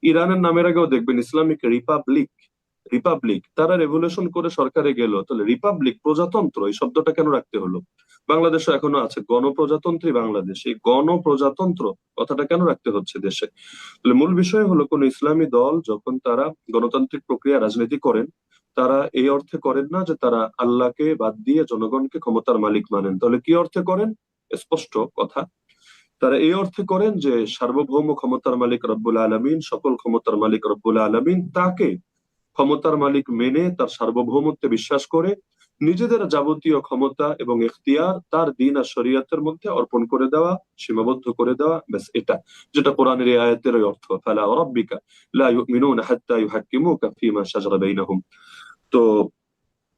[SPEAKER 1] ইরানের নামের আগেও দেখবেন ইসলামিক রিপাবলিক, রিপাবলিক, তারা রেভলিউশন করে সরকারে গেল, তাহলে রিপাবলিক প্রজাতন্ত্র এই শব্দটা কেন রাখতে হলো? বাংলাদেশে এখনো আছে গণপ্রজাতন্ত্রী বাংলাদেশ, এই গণপ্রজাতন্ত্র কথাটা কেন রাখতে হচ্ছে দেশে? তাহলে মূল বিষয় হলো কোন ইসলামী দল যখন তারা গণতান্ত্রিক প্রক্রিয়া রাজনীতি করেন, তারা এই অর্থে করেন না যে তারা আল্লাহকে বাদ দিয়ে জনগণকে ক্ষমতার মালিক মানেন। তাহলে কি অর্থে করেন? স্পষ্ট কথা, তারা এই অর্থে করেন যে সার্বভৌম ক্ষমতার মালিক রব্বুল আলামিন, সকল ক্ষমতার মালিক রব্বুল আলামিন, তাকে ক্ষমতার মালিক মেনে তার সার্বভৌমত্বে বিশ্বাস করে নিজেদের যাবতীয় ক্ষমতা এবং এখতিয়ার তার দিন আর শরীয়তের মধ্যে অর্পণ করে দেওয়া, সীমাবদ্ধ করে দেওয়া, ব্যাস এটা, যেটা কোরআনের এই আয়াতের অর্থ, ফালা রাব্বিকা লা ইউমিনুনা হাত্তা ইউহাক্কিমুকা ফীমা শাজারা বাইনাহুম। তো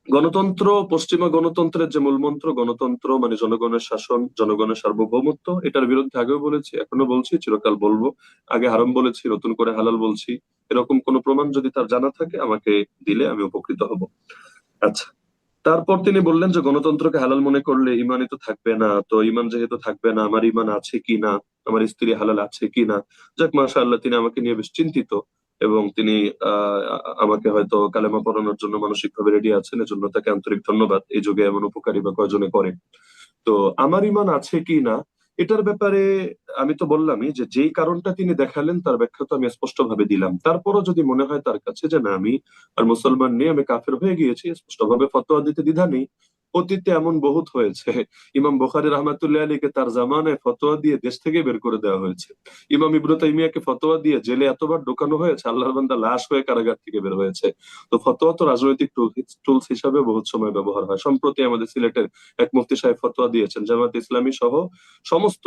[SPEAKER 1] গণতন্ত্র, পশ্চিমা গণতন্ত্রের যে মূলমন্ত্র, গণতন্ত্র মানে জনগণের শাসন, জনগণের সার্বভৌমত্ব, এটার বিরুদ্ধে আগেও বলেছি, এখনো বলছি, চিরকাল বলবো। আগে হারাম বলেছি, নতুন করে হালাল বলছি। এরকম কোন প্রমাণ যদি তার জানা থাকে আমাকে দিলে আমি উপকৃত হব। আচ্ছা, তারপর তিনি বললেন যে গণতন্ত্রকে হালাল মনে করলে ইমানই তো থাকবে না, তো ইমান যেহেতু থাকবে না, আমার ইমান আছে কি না, আমার স্ত্রী হালাল আছে কি না। যাক, মাশাআল্লাহ, তিনি আমাকে নিয়ে বেশ চিন্তিত, এবং তিনি আমাকে হয়তো কালেমা পড়ানোর জন্য মানসিক ভাবে রেডি আছেন, এজন্য তাকে আন্তরিক ধন্যবাদ। এই যুগে এমন উপকারী বা কয়জনে করে। তো আমার ইমান আছে কি না এটার ব্যাপারে আমি তো বললামই যে যেই কারণটা তিনি দেখালেন তার ব্যাখ্যা তো আমি স্পষ্ট ভাবে দিলাম। তারপরও যদি মনে হয় তার কাছে যে না, আমি আর মুসলমান নেই, আমি কাফের হয়ে গিয়েছি, স্পষ্ট ভাবে ফতোয়া দিতে দ্বিধা নেই। অতীতে এমন বহুত হয়েছে। ইমাম বুখারী রাহমাতুল্লাহ আলাইহিকে তার জামানায় ফতোয়া দিয়ে দেশ থেকে বের করে দেওয়া হয়েছে। ইমাম ইবনে তাইমিয়াকে ফতোয়া দিয়ে জেলে এতবার ঢোকানো হয়েছে, আল্লাহর বান্দা লাশ হয়ে কারাগার থেকে বের হয়েছে। তো ফতোয়া তো রাজনৈতিক টুলস হিসাবে বহুত সময় ব্যবহার হয়। সম্প্রতি আমাদের সিলেটের এক মুফতি সাহেব ফতোয়া দিয়েছেন জামাত ইসলামী সহ সমস্ত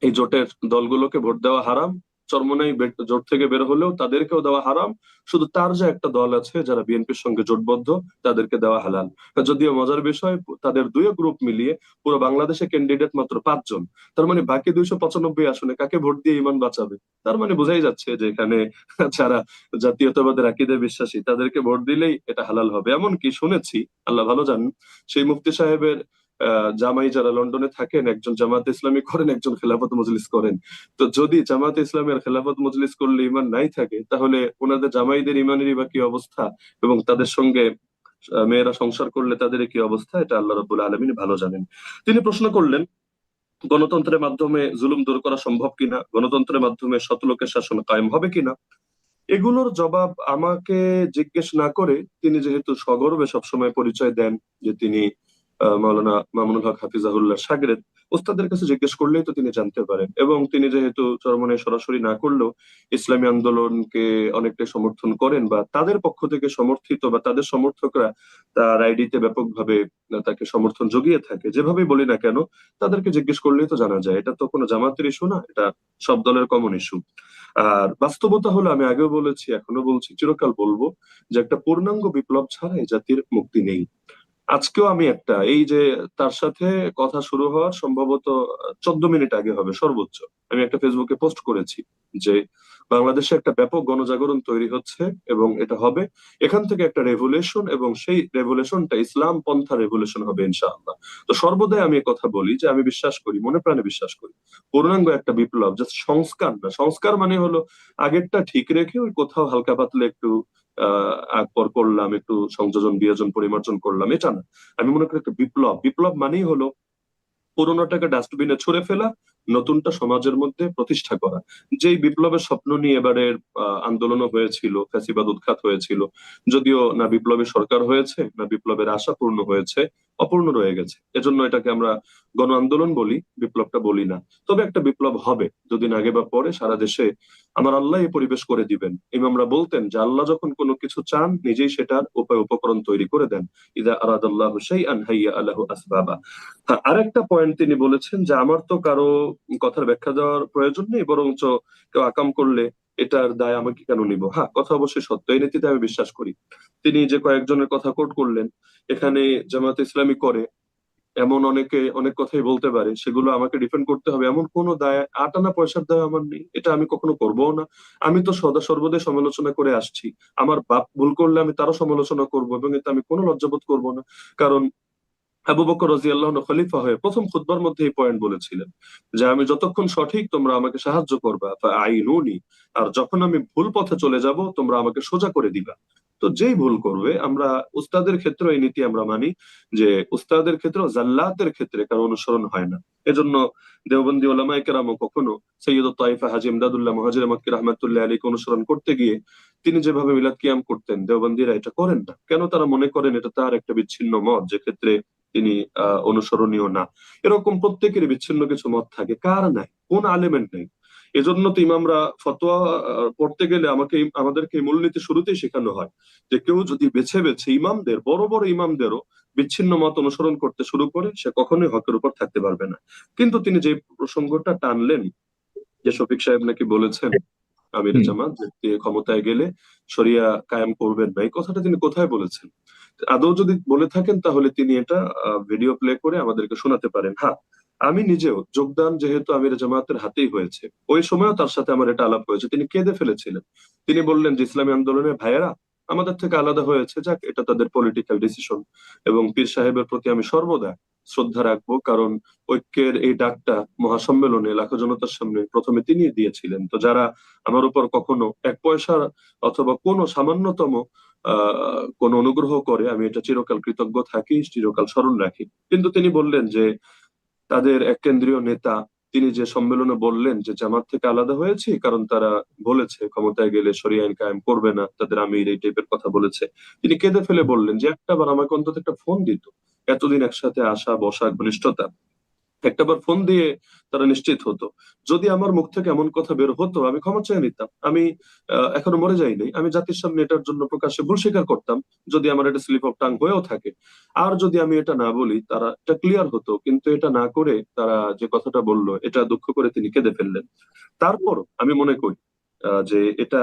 [SPEAKER 1] এই জোটের দলগুলোকে ভোট দেওয়া হারাম। চরমোনাই জোট থেকে বের হলেও তাদেরকেও দেওয়া হারাম। শুধু তার যে একটা দল আছে যারা বিএনপির সঙ্গে জোটবদ্ধ, তাদেরকে দেওয়া হালাল। যদিও মজার বিষয়, তাদের দুই গ্রুপ মিলিয়ে পুরো বাংলাদেশে ক্যান্ডিডেট মাত্র 5 জন। তার মানে বাকি 295 আসনে কাকে ভোট দিয়ে ইমান বাঁচাবে? তার মানে বোঝাই যাচ্ছে যে এখানে যারা জাতীয়তাবাদের আকীদায় বিশ্বাসী তাদেরকে ভোট দিলেই এটা হালাল হবে। এমনকি শুনেছি, আল্লাহ ভালো জানেন, সেই মুফতি সাহেবের জামাই যারা লন্ডনে থাকেন, একজন জামাত ইসলামী করেন, একজন খেলাফত মজলিস করেন। তো যদি জামাত ইসলামের খেলাফত মজলিস করলে ইমান নাই থাকে, তাহলে ওনাদের জামাইদের ইমানেরই বা কি অবস্থা, এবং তাদের সঙ্গে মেয়েরা সংসার করলে তাদের কি অবস্থা, এটা আল্লাহ রাব্বুল আলামিন ভালো জানেন। তিনি প্রশ্ন করলেন গণতন্ত্রের মাধ্যমে জুলুম দূর করা সম্ভব কিনা, গণতন্ত্রের মাধ্যমে শতলোকের শাসন কায়েম হবে কিনা। এগুলোর জবাব আমাকে জিজ্ঞেস না করে তিনি যেহেতু সগর্বে সবসময় পরিচয় দেন যে তিনি মাওলানা মামুনুল হক হাফিজাহুল্লাহ শাগরেদ, ওস্তাদের কাছে জিজ্ঞেস করলেই তো তিনি জানতে পারেন। এবং তিনি যেহেতু চরমনে সরাসরি না করলেও ইসলামী আন্দোলনকে অনেকটাই সমর্থন করেন, বা তাদের পক্ষ থেকে সমর্থিত বা তাদের সমর্থকরা তার আইডিতে ব্যাপকভাবে তাকে সমর্থন জুগিয়ে থাকে, যেভাবেই বলি না কেন, তাদেরকে জিজ্ঞেস করলেই তো জানা যায়। এটা তো কোনো জামাতের ইস্যু না, এটা সব দলের কমন ইস্যু। আর বাস্তবতা হলো, আমি আগেও বলেছি, এখনো বলছি, চিরকাল বলবো, যে একটা পূর্ণাঙ্গ বিপ্লব ছাড়া এই জাতির মুক্তি নেই। আজকেও আমি একটা, এই যে তার সাথে কথা শুরু হওয়ার সম্ভবত 14 মিনিট আগে হবে সর্বোচ্চ, আমি একটা ফেসবুকে পোস্ট করেছি যে বাংলাদেশে একটা ব্যাপক গণজাগরণ তৈরি হচ্ছে, এবং এটা হবে, এখান থেকে একটা রেভলিউশন, এবং সেই রেভলিউশনটা ইসলাম পন্থা রেভলিউশন হবে ইনশাআল্লাহ। তো সর্বদাই আমি কথা বলি যে আমি বিশ্বাস করি, মনে প্রাণে বিশ্বাস করি, পূর্ণাঙ্গ একটা বিপ্লব, জাস্ট সংস্কার না। সংস্কার মানে হলো আগেরটা ঠিক রেখে ওই কোথাও হালকা পাতলা একটু আকবর করলাম, একটু সংযোজন বিয়োজন পরিমার্জন করলাম, এটা না। আমি মনে করি একটা বিপ্লব, বিপ্লব মানেই হলো পুরোনোটাকে ডাস্টবিনে ছুঁড়ে ফেলা, নতুনটা সমাজের মধ্যে প্রতিষ্ঠা করা। যেই বিপ্লবের স্বপ্ন নিয়ে এবারের আন্দোলনও হয়েছিল, ফ্যাসিবাদ উৎখাত হয়েছিল, যদিও না বিপ্লবী সরকার হয়েছে, না বিপ্লবের আশা পূর্ণ হয়েছে, অপূর্ণ রয়ে গেছে। এজন্য এটাকে আমরা গণ আন্দোলন বলি, বিপ্লবটা বলি না। তবে একটা বিপ্লব হবে, দুদিন আগে বা পরে সারা দেশে আমার আল্লাহ এই পরিবেশ করে দিবেন। ইমামরা বলতেন যে আল্লাহ যখন কোনো কিছু চান, নিজেই সেটার উপায় উপকরণ তৈরি করে দেন। ইযা আরাদাল্লাহু শাইআন হাইয়া আলাহু আসবাবা। হ্যাঁ, আরেকটা পয়েন্ট তিনি বলেছেন যে আমার তো কারো কথার ব্যাখ্যা দেওয়ার প্রয়োজন নেই, বরঞ্চ কেউ আকাম করলে এটার দায় আমাকে কেন নিব। হ্যাঁ, কথা অবশ্যই সত্য, এই নীতিতে আমি বিশ্বাস করি। তিনি যে কয়েকজনের কথা কোট করলেন, এখানে জামাত ইসলামী করে এমন অনেকে অনেক কথাই বলতে পারে, সেগুলো আমাকে ডিফেন্ড করতে হবে, এমন কোনো দায়, আটানা পয়সার দায় আমার নেই। এটা আমি কখনো করবো না। আমি তো সদা সর্বদাই সমালোচনা করে আসছি। আমার বাপ ভুল করলে আমি তারও সমালোচনা করবো, এবং এতে আমি কোনো লজ্জাবোধ করবো না। কারণ আবু বকর রাদিয়াল্লাহু আনহু খলিফা হয়ে প্রথম খুতবার মধ্যে এই পয়েন্ট বলেছিলেন যে আমি যতক্ষণ সঠিক তোমরা আমাকে সাহায্য করবা, ফাআইনুনি, আর যখন আমি ভুল পথে চলে যাব তোমরা আমাকে সোজা করে দিবা। তো যেই ভুল করবে, আমরা উস্তাদের ক্ষেত্রে এই নীতি আমরা মানি যে উস্তাদের ক্ষেত্রে, জাল্লাতের ক্ষেত্রে কারো অনুসরণ হয় না। এজন্য দেওবন্দি ওলামায়ে কেরামও কখনো সৈয়দুত তায়েফা হাজী ইমদাদুল্লাহ মুহাজির মক্কি রাহমাতুল্লাহি আলাইহি অনুসরণ করতে গিয়ে তিনি যেভাবে মিলাদ কিয়াম করতেন, দেওবন্দিরা এটা করেন না কেন? তারা মনে করেন এটা তার একটা বিচ্ছিন্ন মত, যে ক্ষেত্রে তিনি অনুসরণীয় না। এরকম প্রত্যেকেরই বিচ্ছিন্ন কিছু মত থাকে, কার নাই, কোন আলেমের নাই। এজন্য তো ইমামরা ফতোয়া পড়তে গেলে আমাদেরকে এই মূলনীতি শুরুতেই শেখানো হয় যে কেউ যদি বেছে বেছে ইমামদের, বড় বড় ইমামদেরও বিচ্ছিন্ন মত অনুসরণ করতে শুরু করে, সে কখনোই হকের উপর থাকতে পারবে না। কিন্তু তিনি যে প্রসঙ্গটা টানলেন, যে শফিক সাহেব নাকি বলেছেন আমির
[SPEAKER 2] হুম।
[SPEAKER 1] জামাত যে তিনি ক্ষমতায় গেলে শরিয়া কায়েম করবেন না, এই কথাটা তিনি কোথায় বলেছেন? আদৌ যদি বলে থাকেন তাহলে তিনি এটা ভিডিও প্লে করে আমাদেরকে শোনাতে পারেন। হ্যাঁ, আমি নিজেও যোগদান যেহেতু আমির জামাতের হাতেই হয়েছে, ওই সময়ও তার সাথে আমার এটা আলাপ হয়েছে। তিনি কেঁদে ফেলেছিলেন। তিনি বললেন যে ইসলামী আন্দোলনের ভাইয়েরা আমাদের থেকে আলাদা হয়েছে, যাক, এটা তাদের পলিটিক্যাল ডিসিশন, এবং পীর সাহেবের প্রতি আমি সর্বদা শ্রদ্ধা রাখবো, কারণ ঐক্যের এই ডাকটা মহাসম্মেলনে লাখো জনতার সামনে প্রথমে তিনি দিয়েছিলেন। তো যারা আমার উপর কখনো এক পয়সা অথবা কোনো সামান্যতম কোন অনুগ্রহ করে, আমি এটা চিরকাল কৃতজ্ঞ থাকি, চিরকাল স্মরণ রাখি। কিন্তু তিনি বললেন যে তাদের এক কেন্দ্রীয় নেতা, তিনি যে সম্মেলনে বললেন যে জামাত থেকে আলাদা হয়েছি কারণ তারা বলেছে ক্ষমতায় গেলে শরিয়া আইন কায়েম করবে না, তাদের আমির এই টাইপের কথা বলেছে। তিনি কেঁদে ফেলে বললেন যে একটাবার আমাকে অন্তত একটা ফোন দিত, এতদিন একসাথে আসা বসা ঘনিষ্ঠতা, একটাবার ফোন দিয়ে তারা নিশ্চিত হতো। যদি আমার মুখ থেকে এমন কথা বের হতো, আমি ক্ষমা চেয়ে নিতাম। আমি এখনো মরে যাইনি, আমি জাতির সামনে এটার জন্য প্রকাশ্যে ভুল স্বীকার করতাম, যদি আমার এটা স্লিপ অফ টাং হয়েও থাকে। আর যদি আমি এটা না বলি, তারা এটা ক্লিয়ার হতো। কিন্তু এটা না করে তারা যে কথাটা বললো, এটা দুঃখ করে তিনি কেঁদে ফেললেন। তারপর আমি মনে করি যে এটা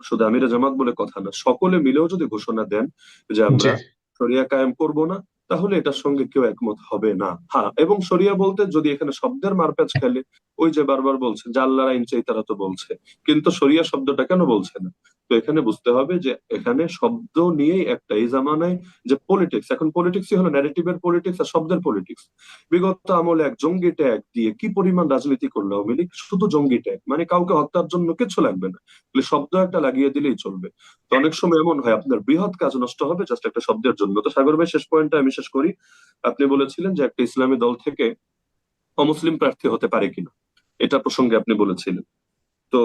[SPEAKER 1] শুধু আমিরে জামাত বলে কথা না, সকলে মিলেও যদি ঘোষণা দেন যে
[SPEAKER 2] জি।
[SPEAKER 1] আমরা শরিয়া কায়েম করব না, তাহলে এটার সঙ্গে কেউ একমত হবে না। হ্যাঁ, এবং শরিয়া বলতে যদি এখানে শব্দের মারপ্যাচ খেলে, ওই যে বারবার বলছে যে আল্লাহর আইন চাই, তারা তো বলছে, কিন্তু শরিয়া শব্দটা কেন বলছে না? তো এখানে বুঝতে হবে যে এখানে শব্দ নিয়েই একটা, এই জামানায় যে পলিটিক্স, এখন পলিটিক্সই হলো ন্যারেটিভের পলিটিক্স আর শব্দের পলিটিক্স। বিগত আমলে এক জঙ্গি ট্যাগ দিয়ে কি পরিমাণ রাজনীতি করলো আওয়ামী লীগ, শুধু জঙ্গি ট্যাগ, মানে কাউকে হত্যার জন্য কিছু লাগবে না, খালি শব্দ একটা লাগিয়ে দিলেই চলবে। তো অনেক সময় এমন হয় আপনার বৃহৎ কাজ নষ্ট হবে জাস্ট একটা শব্দের জন্য। তো সাগর ভাই, শেষ পয়েন্টটা আমি শেষ করি। আপনি বলেছিলেন যে একটা ইসলামী দল থেকে অমুসলিম প্রার্থী হতে পারে কিনা, এটা প্রসঙ্গে আপনি বলেছিলেন। তো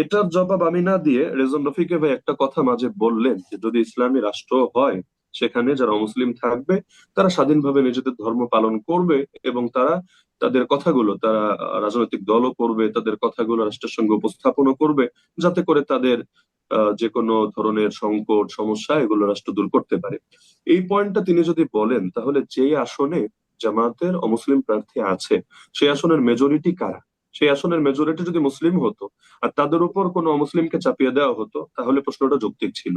[SPEAKER 1] এটার জবাব আমি না দিয়ে রেজন রফিকে ভাই একটা কথা মাঝে বললেন যে যদি ইসলামী রাষ্ট্র হয়, সেখানে যারা অমুসলিম থাকবে তারা স্বাধীনভাবে নিজেদের ধর্ম পালন করবে, এবং তারা তাদের কথাগুলো তারা রাজনৈতিক দলও করবে, তাদের কথাগুলো রাষ্ট্রের সঙ্গে উপস্থাপনও করবে, যাতে করে তাদের যে কোনো ধরনের সংকট সমস্যা এগুলো রাষ্ট্র দূর করতে পারে। এই পয়েন্টটা তিনি যদি বলেন, তাহলে যেই আসনে জামাতের অমুসলিম প্রার্থী আছে, সেই আসনের মেজরিটি কারা? সেই আসনের মেজরিটি যদি মুসলিম হতো আর তাদের উপর কোনো অমুসলিমকে চাপিয়ে দেওয়া হতো, তাহলে প্রশ্নটা যৌক্তিক ছিল।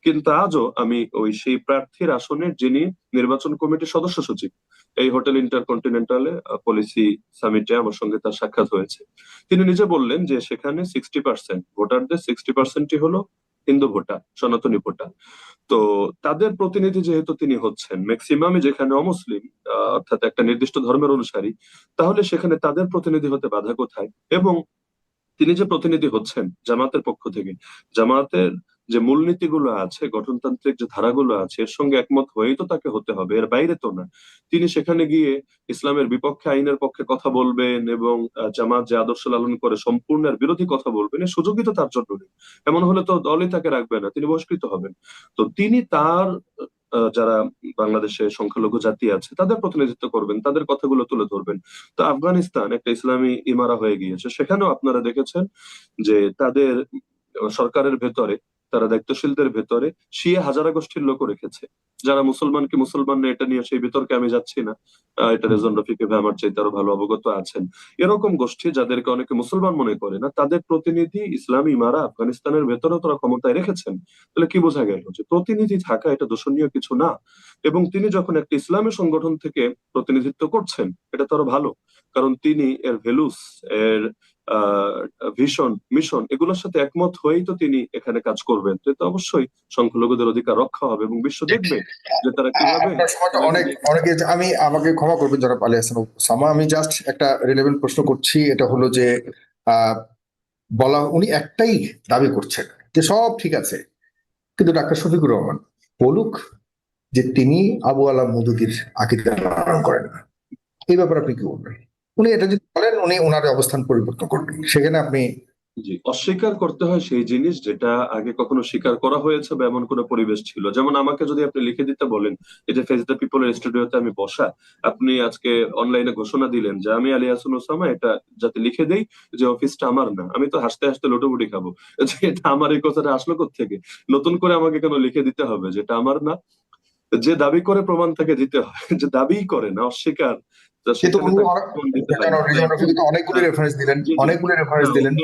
[SPEAKER 1] কিন্তু আজও আমি ওই সেই প্রার্থীর আসনের যিনি নির্বাচন কমিটির সদস্য সচিব, এই হোটেল ইন্টারকন্টিনেন্টালে পলিসি সামিটে আমার সঙ্গে তার সাক্ষাৎ হয়েছে, তিনি নিজে বললেন যে সেখানে 60% ভোটারদের 60%ই হলো হিন্দু ভোটার, সনাতনী ভোটার। তো তাদের প্রতিনিধি যেহেতু তিনি হচ্ছেন, ম্যাক্সিমামই যেখানে অমুসলিম, অর্থাৎ একটা নির্দিষ্ট ধর্মের অনুসারী, তাহলে সেখানে তাদের প্রতিনিধি হতে বাধা কোথায়? এবং তিনি যে প্রতিনিধি হচ্ছেন জামাতের পক্ষ থেকে, জামাতের যে মূলনীতিগুলো আছে, গঠনতান্ত্রিক যে ধারাগুলো আছে, এর সঙ্গে একমত হয়েই তো তাকে হতে হবে, এর বাইরে তো না। তিনি সেখানে গিয়ে ইসলামের বিপক্ষে, আইনের পক্ষে কথা বলবেন এবং জামাত যে আদর্শ লালন করে সম্পূর্ণ এর বিরোধী কথা বলবেন, এর সুযোগই তো তার জন্য নেই। এমন হলে তো দলই তাকে রাখবে না, তিনি বহিষ্কৃত হবেন। তো তিনি তার যারা বাংলাদেশে সংখ্যালঘু জাতি আছে তাদের প্রতিনিধিত্ব করবেন, তাদের কথাগুলো তুলে ধরবেন। তো আফগানিস্তান একটা ইসলামী ইমারা হয়ে গিয়েছে, সেখানেও আপনারা দেখেছেন যে তাদের সরকারের ভেতরে, তারা দায়িত্বশীলদের ভেতরে শিয়া হাজারা গোষ্ঠীর লোক রেখেছে, যারা মুসলমান কি মুসলমান না এটা নিয়ে সেই বিতর্কে আমি যাচ্ছি না। এটা রেজন রফিক ভাই আমার চাইতে আরো ভালো অবগত আছেন। এরকম গোষ্ঠী যাদেরকে অনেকে মুসলমান মনে করে না, তাদের প্রতিনিধি ইসলামী ইমারা আফগানিস্তানের ভেতরেও তারা ক্ষমতায় রেখেছেন। তাহলে কি বোঝা গেল যে প্রতিনিধি থাকা এটা দূষণীয় কিছু না। এবং তিনি যখন একটা ইসলামী সংগঠন থেকে প্রতিনিধিত্ব করছেন, এটা তো আরো ভালো, কারণ তিনি এর ভ্যালুস, এর ভিশন, মিশন এগুলোর সাথে একমত হয়েই তো তিনি এখানে কাজ করবেন। তো এতে অবশ্যই সংখ্যালঘুদের অধিকার রক্ষা হবে এবং বিশ্ব দেখবে যে তারা কিভাবে
[SPEAKER 2] আপনার সময়টা অনেক অনেকে, আমি আমাকে ক্ষমা করবেন জনাব আলী হাসান ওসামা, আমি জাস্ট একটা রিলেভেন্ট প্রশ্ন করছি। এটা হলো যে আহ বলা, উনি একটাই দাবি করছেন যে সব ঠিক আছে, কিন্তু ডাক্তার শফিকুর রহমান বলুক যে তিনি আবু আলা মওদুদীর আকীদা পালন করেন না। এই ব্যাপারে আপনি কি বলবেন? উনি এটা যদি বলেন, উনি ওনার অবস্থান পরিবর্তন করবেন, সেখানে আপনি
[SPEAKER 1] জি, অস্বীকার করতে হয় সেই জিনিস যেটা আগে কখনো স্বীকার করা হয়েছে বা এমন কোনো পরিবেশ ছিল। যেমন আমাকে যদি আপনি লিখে দিতে বলেন, এই যে ফেস দ্য পিপলের স্টুডিওতে আমি বসা, আপনি আজকে অনলাইনে ঘোষণা দিলেন যে আমি আলী হাসান ওসামা এটা যাতে লিখে দেই যে অফিসটা আমার না, আমি তো হাসতে হাসতে লোটাপুটি খাবো যে এটা আমার, এই কথাটা আসলো কোত্থেকে, নতুন করে আমাকে কেন লিখে দিতে হবে যেটা আমার না। যে দাবি করে প্রমাণ তাকে দিতে হয়, যে দাবিই করে না, অস্বীকার, তো
[SPEAKER 2] কিন্তু
[SPEAKER 1] সেখানে
[SPEAKER 2] উনি
[SPEAKER 1] তাকে প্রমাণ দিতে হয়
[SPEAKER 2] কেন
[SPEAKER 1] না। তো
[SPEAKER 2] রিজওয়ান
[SPEAKER 1] এখন
[SPEAKER 2] রফিক তো অনেকগুলি রেফারেন্স দিলেন,
[SPEAKER 1] জি, জি।
[SPEAKER 2] অনেকগুলি রেফারেন্স
[SPEAKER 1] হ্যাঁ,
[SPEAKER 2] দিলেন।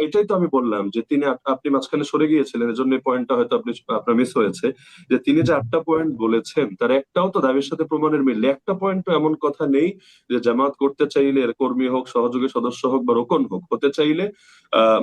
[SPEAKER 1] এটাই তো আমি বললাম যে তিনি আপনি মাঝখানে সরে গিয়েছিলেন, এজন্য এই পয়েন্টটা হয়তো আপনার মিস হয়েছে, যে তিনি যে 8টা পয়েন্ট বলেছেন তার একটাও তো দাবির সাথে প্রমাণের মিল নেই। একটা পয়েন্টও এমন কথা নেই যে জামাত করতে চাইলে এর কর্মী হোক, সহযোগী সদস্য হোক বা রোকন হোক, হতে চাইলে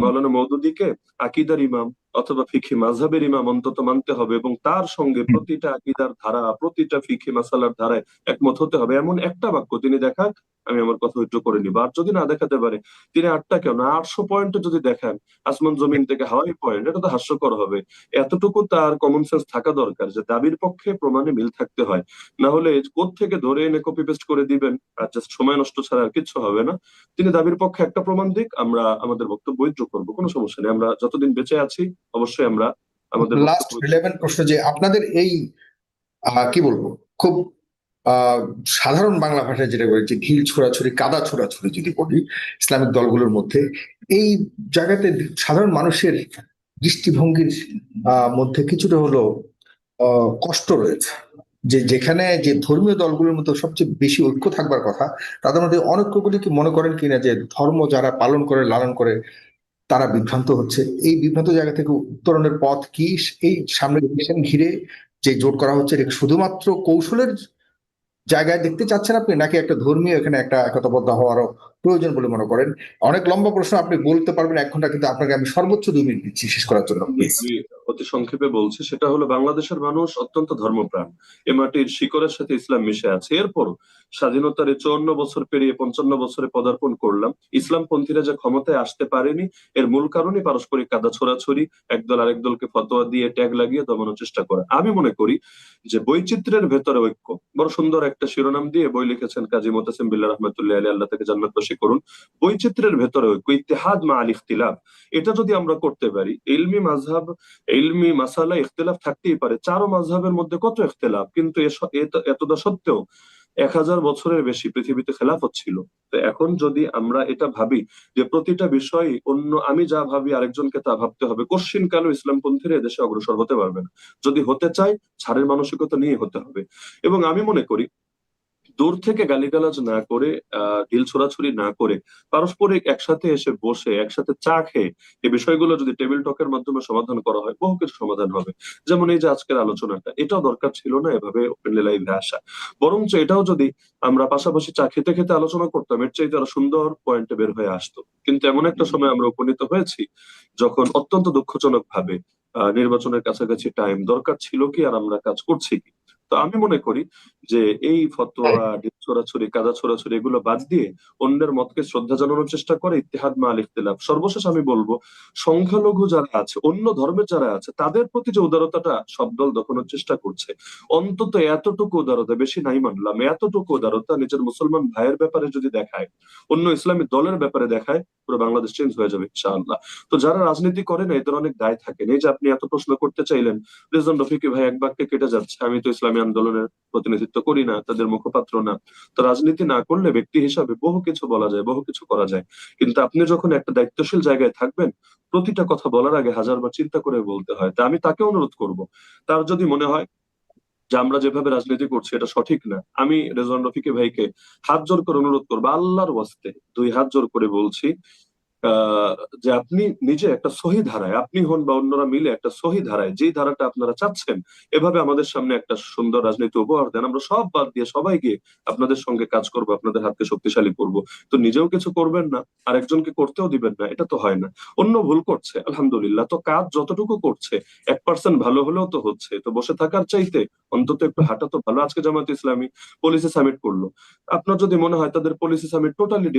[SPEAKER 1] মাওলানা মওদুদীকে আকীদার ইমাম অথবা ফিকহি মাযহাবের ইমাম অন্তত মানতে হবে এবং তার সঙ্গে প্রতিটা আকীদার ধারা, প্রতিটা ফিকহি মাসালার ধারায় একমত হতে হবে, এমন একটা বাক্য তিনি দেখাক, আমি আমার কথা উইথড্র করে নিব। আর যদি না দেখাতে পারে, তিনি 8টা কেন 800 পয়েন্টে যদি দেখান, আসমান জমিন থেকে হাওয়াই পয়েন্ট, এটা তো হাস্যকর হবে। এতটুকু তার কমন সেন্স থাকা দরকার যে দাবির পক্ষে প্রমাণে মিল থাকতে হয়। না হলে কোত্থেকে ধরে এনে কপি পেস্ট করে দিবেন, আর জাস্ট সময় নষ্ট ছাড়া আর কিচ্ছু হবে না। তিনি দাবির পক্ষে একটা প্রমাণ দিক, আমরা আমাদের বক্তব্য উইথড্র করবো, কোনো সমস্যা নেই। আমরা যতদিন বেঁচে আছি অবশ্যই আমরা আমাদের
[SPEAKER 2] লাস্ট
[SPEAKER 1] বক্তব্য withdraw
[SPEAKER 2] রিলেভেন্ট প্রশ্ন, যে আপনাদের এই কি বলবো, খুব আহ সাধারণ বাংলা ভাষায় যেটা বলে যে ঢিল ছোড়াছুড়ি, কাদা ছোড়াছুড়ি যদি বলি ইসলামিক দলগুলোর মধ্যে, এই জায়গাতে সাধারণ মানুষের দৃষ্টিভঙ্গির মধ্যে কিছুটা হলো কষ্ট রয়েছে। যে যেখানে যে ধর্মীয় দলগুলোর মধ্যে সবচেয়ে বেশি ঐক্য থাকবার কথা, তাদের মধ্যে অনৈক্যগুলি কি মনে করেন কিনা যে ধর্ম যারা পালন করে, লালন করে, তারা বিভ্রান্ত হচ্ছে? এই বিভ্রান্ত জায়গা থেকে উত্তরণের পথ কি? এই সামনে ইলেকশন ঘিরে যে জোট করা হচ্ছে, এটা কি শুধুমাত্র কৌশলের জায়গায় দেখতে চাচ্ছেন আপনি, নাকি একটা ধর্মীয় এখানে একটা একতাবদ্ধ হওয়ারও প্রয়োজন বলে মনে করেন? অনেক লম্বা প্রশ্ন, আপনি বলতে পারবেন 1 ঘন্টা, কিন্তু আপনাকে আমি সর্বোচ্চ 2 মিনিট দিচ্ছি শেষ করার জন্য,
[SPEAKER 1] জি,
[SPEAKER 2] প্লিজ।
[SPEAKER 1] আমি অতি সংক্ষেপে বলছি, সেটা হলো বাংলাদেশের মানুষ অত্যন্ত ধর্মপ্রাণ। এ মাটির শিকড়ের সাথে ইসলাম মিশে আছে। এরপর স্বাধীনতার এই 54 বছর পেরিয়ে 55 বছরে পদার্পণ করলাম, ইসলামপন্থীরা যে ক্ষমতায় আসতে পারেনি, এর মূল কারণই পারস্পরিক কাদা ছোড়াছড়ি, একদল আরেক দলকে ফতোয়া দিয়ে ট্যাগ লাগিয়ে দমানোর চেষ্টা করা। আমি মনে করি যে বৈচিত্র্যের ভেতরে ঐক্য, বড় সুন্দর একটা শিরোনাম দিয়ে বই লিখেছেন কাজী মোতাসিম বিল্লাহ রহমতুল্লাহ আলী, আল্লাহ তাকে জান্নাতবাসী করুন। বৈচিত্র্যের ভেতরে ঐক্য, ইত্তেহাদ মা আল ইখতিলাফ, এটা যদি আমরা করতে পারি, ইলমি মাযহাব, ইলমি মাসালা ইখতিলাফ থাকতেই পারে, চারো মাযহাবের মধ্যে কত ইখতিলাফ, কিন্তু এতটা সত্ত্বেও 1000 বছরের বেশি পৃথিবীতে খেলাফত ছিল। তো এখন যদি আমরা এটা ভাবি যে প্রতিটা বিষয় অন্য, আমি যা ভাবি আরেকজনকে তা ভাবতে হবে, কোশ্চিন কালো ইসলামপন্থীরা এদেশে অগ্রসর হতে পারবে না। যদি হতে চায়, ছাড়ের মানসিকতা নিয়ে হতে হবে। এবং আমি মনে করি দূর থেকে গালিগালাজ না করে, ঢিল ছোড়াছুড়ি না করে, পারস্পরিক একসাথে এসে বসে একসাথে চা খেয়ে এই বিষয়গুলো যদি টেবিল টকের মাধ্যমে সমাধান করা হয়, বহু কিছু সমাধান হবে। যেমন এই যে আজকের আলোচনাটা, এটাও দরকার ছিল না এভাবে ওপেনলি লাইভে আসা। বরঞ্চ এটাও যদি আমরা পাশাপাশি চা খেতে খেতে আলোচনা করতাম, এর চাইতে আরো সুন্দর পয়েন্টে বের হয়ে আসতো। কিন্তু এমন একটা সময় আমরা উপনীত হয়েছি যখন অত্যন্ত দুঃখজনক ভাবে নির্বাচনের কাছাকাছি টাইম, দরকার ছিল কি আর আমরা কাজ করছি কি। তো আমি মনে করি যে এই ফতোয়া, ঢিল ছোড়াছুড়ি, কাদা ছোড়াছুড়ি এগুলো বাদ দিয়ে অন্যের মতকে শ্রদ্ধা জানানোর চেষ্টা করে, ইত্তেহাদ মা আল ইখতিলাফ। সর্বশেষ আমি বলবো, সংখ্যালঘু যারা আছে, অন্য ধর্মের যারা আছে, তাদের প্রতি যে উদারতাটা সব দল দেখানোর চেষ্টা করছে, অন্তত এতটুকু উদারতা, বেশি নাই মানলাম, এতটুকু উদারতা নিজের মুসলমান ভাইয়ের ব্যাপারে যদি দেখায়, অন্য ইসলামী দলের ব্যাপারে দেখায়, পুরো বাংলাদেশ চেঞ্জ হয়ে যাবে ইনশাআল্লাহ। তো যারা রাজনীতি করে না, এদের অনেক দায় থাকে। এই যে আপনি এত প্রশ্ন করতে চাইলেন, রিজওয়ান রফিকি ভাই এক বাক্যে কেটে যাচ্ছে, আমি তো ইসলামী আন্দোলনের প্রতিনিধিত্ব করি না, তাদের মুখপাত্র না। তো রাজনীতি না করলে ব্যক্তি হিসাবে বহু কিছু বলা যায়, বহু কিছু করা যায়। কিন্তু আপনি যখন একটা দায়িত্বশীল জায়গায় থাকবেন, প্রতিটা কথা বলার আগে হাজারবার চিন্তা করে বলতে হয়। তা আমি তাকে অনুরোধ করব, তার যদি মনে হয় যে আমরা যেভাবে রাজনীতি করছি এটা সঠিক না, আমি রেজওয়ান রফিকি ভাইকে হাত জোর করে অনুরোধ করবো, আল্লাহর ওয়াস্তে 2 হাত জোর করে বলছি, আহ, যে আপনি নিজে একটা সহি ধারায়, আপনি হন বা অন্যরা মিলে একটা সহি ধারায়, যেই ধারাটা আপনারা চাচ্ছেন, এভাবে আমাদের সামনে একটা সুন্দর রাজনীতি উপহার দেন। আমরা সব বাদ দিয়ে সবাই গিয়ে আপনাদের সঙ্গে কাজ করব, আপনাদের হাতকে শক্তিশালী করব। তো নিজেও কিছু করবেন না, আর একজনকে করতেও দিবেন না, এটা তো হয় না। অন্য ভুল করছে আলহামদুলিল্লাহ, তো কাজ যতটুকু করছে 1% ভালো হলেও তো হচ্ছে, তো বসে থাকার চাইতে অন্তত একটু হাঁটা তো ভালো। আজকে জামাত ইসলামী পলিসি সামিট করলো, আপনার যদি মনে হয় তাদের পলিসি সামিট টোটালি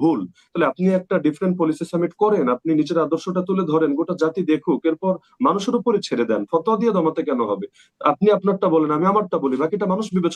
[SPEAKER 1] ভুল, তাহলে আপনি একটা ডিফারেন্ট পলিসি সামিট করেন, আপনি নিজের আদর্শটা তুলে ধরেন, গোটা জাতি দেখুক, এরপর মানুষের উপরে ছেড়ে দেন, ফতোয়া দিয়ে দমাতে কেন হবে? আপনি আপনারটা বলেন, আমি আমারটা বলি, বাকিটা মানুষ বিবেচনা